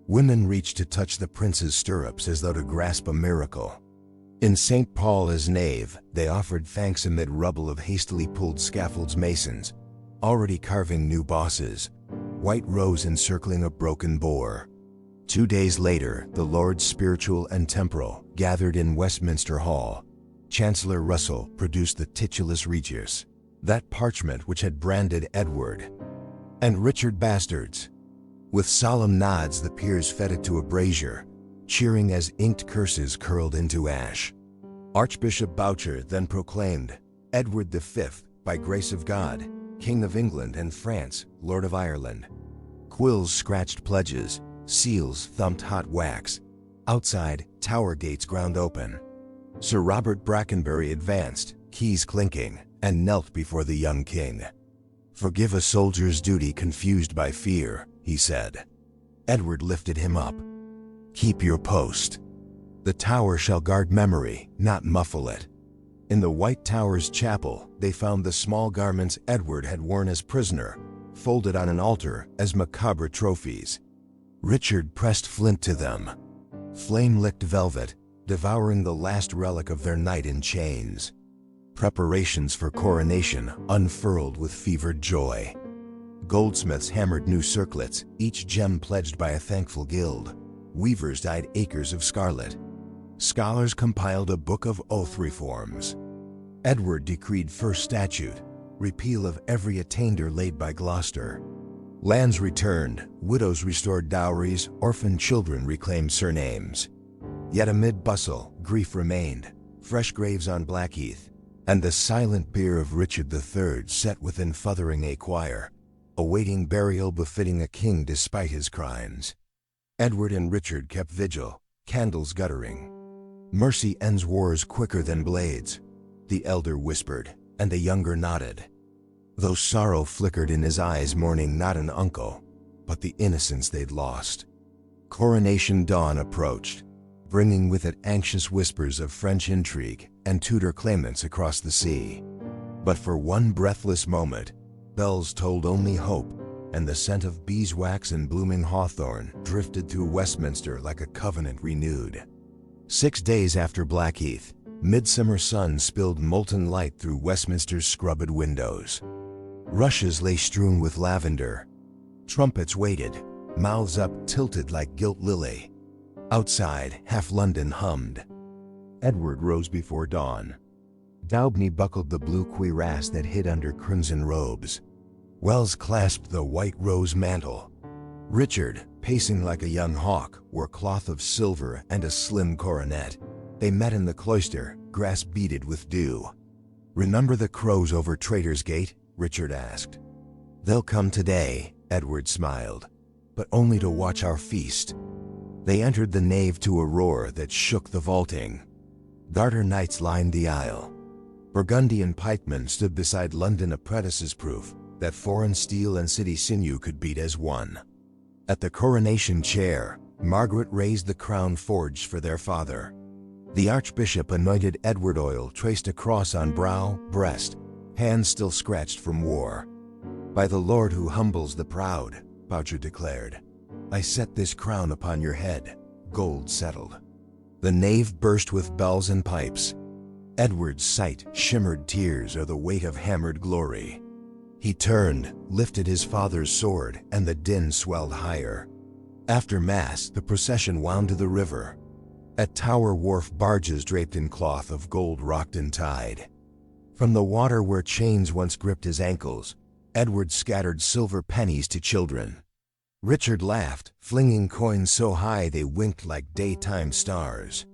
Women reached to touch the prince's stirrups as though to grasp a miracle. In St. Paul's nave, they offered thanks amid rubble of hastily pulled scaffolds masons, already carving new bosses, white rose encircling a broken boar. 2 days later, the lords spiritual and temporal gathered in Westminster Hall. Chancellor Russell produced the Titulus Regius, that parchment which had branded Edward and Richard bastards. With solemn nods the peers fed it to a brazier, cheering as inked curses curled into ash. Archbishop Boucher then proclaimed, "Edward V, by grace of God, King of England and France, Lord of Ireland." Quills scratched pledges, seals thumped hot wax. Outside, tower gates ground open. Sir Robert Brackenbury advanced, keys clinking, and knelt before the young king. "Forgive a soldier's duty confused by fear," he said. Edward lifted him up. "Keep your post. The tower shall guard memory, not muffle it." In the White Tower's chapel, they found the small garments Edward had worn as prisoner, folded on an altar as macabre trophies. Richard pressed flint to them. Flame-licked velvet, devouring the last relic of their knight in chains. Preparations for coronation unfurled with fevered joy. Goldsmiths hammered new circlets, each gem pledged by a thankful guild. Weavers dyed acres of scarlet. Scholars compiled a book of oath reforms. Edward decreed first statute, repeal of every attainder laid by Gloucester. Lands returned, widows restored dowries, orphan children reclaimed surnames. Yet amid bustle, grief remained, fresh graves on Blackheath, and the silent bier of Richard III set within Fotheringay choir, awaiting burial befitting a king despite his crimes. Edward and Richard kept vigil, candles guttering. "Mercy ends wars quicker than blades," the elder whispered, and the younger nodded. Though sorrow flickered in his eyes, mourning not an uncle, but the innocence they'd lost. Coronation dawn approached, bringing with it anxious whispers of French intrigue and Tudor claimants across the sea. But for one breathless moment, bells told only hope, and the scent of beeswax and blooming hawthorn drifted through Westminster like a covenant renewed. 6 days after Blackheath, midsummer sun spilled molten light through Westminster's scrubbed windows. Rushes lay strewn with lavender. Trumpets waited, mouths up tilted like gilt lily. Outside, half London hummed. Edward rose before dawn. Daubeny buckled the blue cuirass that hid under crimson robes. Wells clasped the white rose mantle. Richard, pacing like a young hawk, wore cloth of silver and a slim coronet. They met in the cloister, grass beaded with dew. "Remember the crows over Traitor's Gate?" Richard asked. "They'll come today," Edward smiled, "but only to watch our feast." They entered the nave to a roar that shook the vaulting. Garter knights lined the aisle. Burgundian pikemen stood beside London apprentices, proof that foreign steel and city sinew could beat as one. At the coronation chair, Margaret raised the crown forged for their father. The archbishop anointed Edward, oil traced a cross on brow, breast, hands still scratched from war. "By the Lord who humbles the proud," Boucher declared, "I set this crown upon your head, gold settled." The nave burst with bells and pipes. Edward's sight shimmered tears or the weight of hammered glory. He turned, lifted his father's sword, and the din swelled higher. After Mass, the procession wound to the river. At Tower Wharf, barges draped in cloth of gold rocked and tied. From the water where chains once gripped his ankles, Edward scattered silver pennies to children. Richard laughed, flinging coins so high they winked like daytime stars.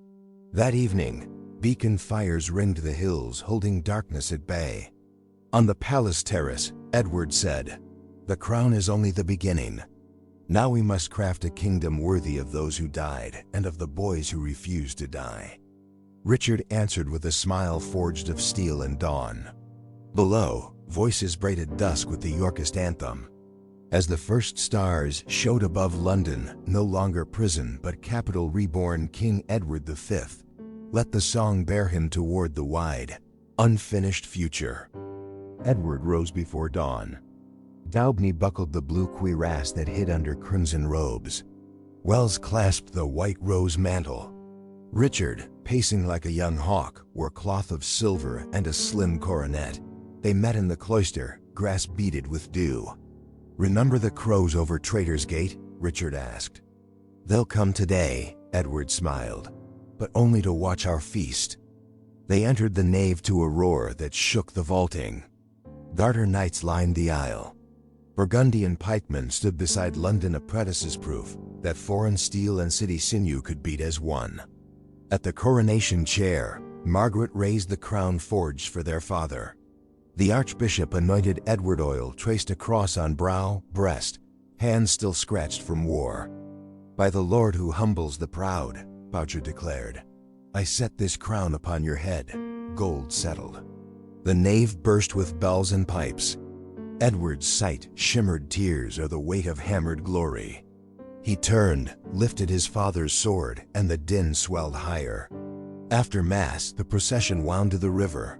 That evening, beacon fires ringed the hills, holding darkness at bay. On the palace terrace, Edward said, "The crown is only the beginning. Now we must craft a kingdom worthy of those who died and of the boys who refused to die." Richard answered with a smile forged of steel and dawn. Below, voices braided dusk with the Yorkist anthem. As the first stars showed above London, no longer prison but capital reborn, King Edward V, let the song bear him toward the wide, unfinished future. Edward rose before dawn. Daubeny buckled the blue cuirass that hid under crimson robes. Wells clasped the white rose mantle. Richard, pacing like a young hawk, wore cloth of silver and a slim coronet. They met in the cloister, grass beaded with dew. "Remember the crows over Traitor's Gate?" Richard asked. "They'll come today," Edward smiled, "but only to watch our feast." They entered the nave to a roar that shook the vaulting. Garter knights lined the aisle. Burgundian pikemen stood beside London apprentices, proof that foreign steel and city sinew could beat as one. At the coronation chair, Margaret raised the crown forged for their father. The archbishop anointed Edward, oil traced a cross on brow, breast, hands still scratched from war. "By the Lord who humbles the proud," Boucher declared, "I set this crown upon your head, gold settled." The nave burst with bells and pipes. Edward's sight shimmered tears or the weight of hammered glory. He turned, lifted his father's sword, and the din swelled higher. After Mass, the procession wound to the river.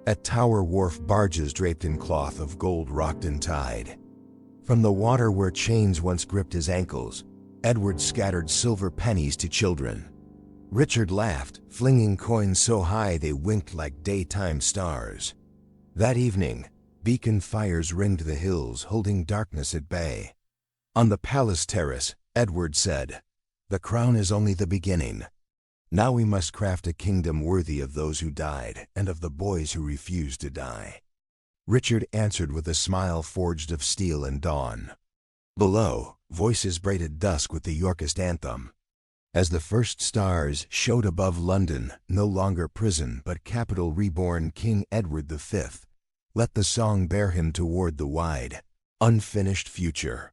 At Tower Wharf, barges draped in cloth of gold rocked and tied. From the water where chains once gripped his ankles, Edward scattered silver pennies to children. Richard laughed, flinging coins so high they winked like daytime stars. That evening, beacon fires ringed the hills, holding darkness at bay. On the palace terrace, Edward said, "The crown is only the beginning. Now we must craft a kingdom worthy of those who died and of the boys who refused to die." Richard answered with a smile forged of steel and dawn. Below, voices braided dusk with the Yorkist anthem. As the first stars showed above London, no longer prison but capital reborn, King Edward V, let the song bear him toward the wide, unfinished future.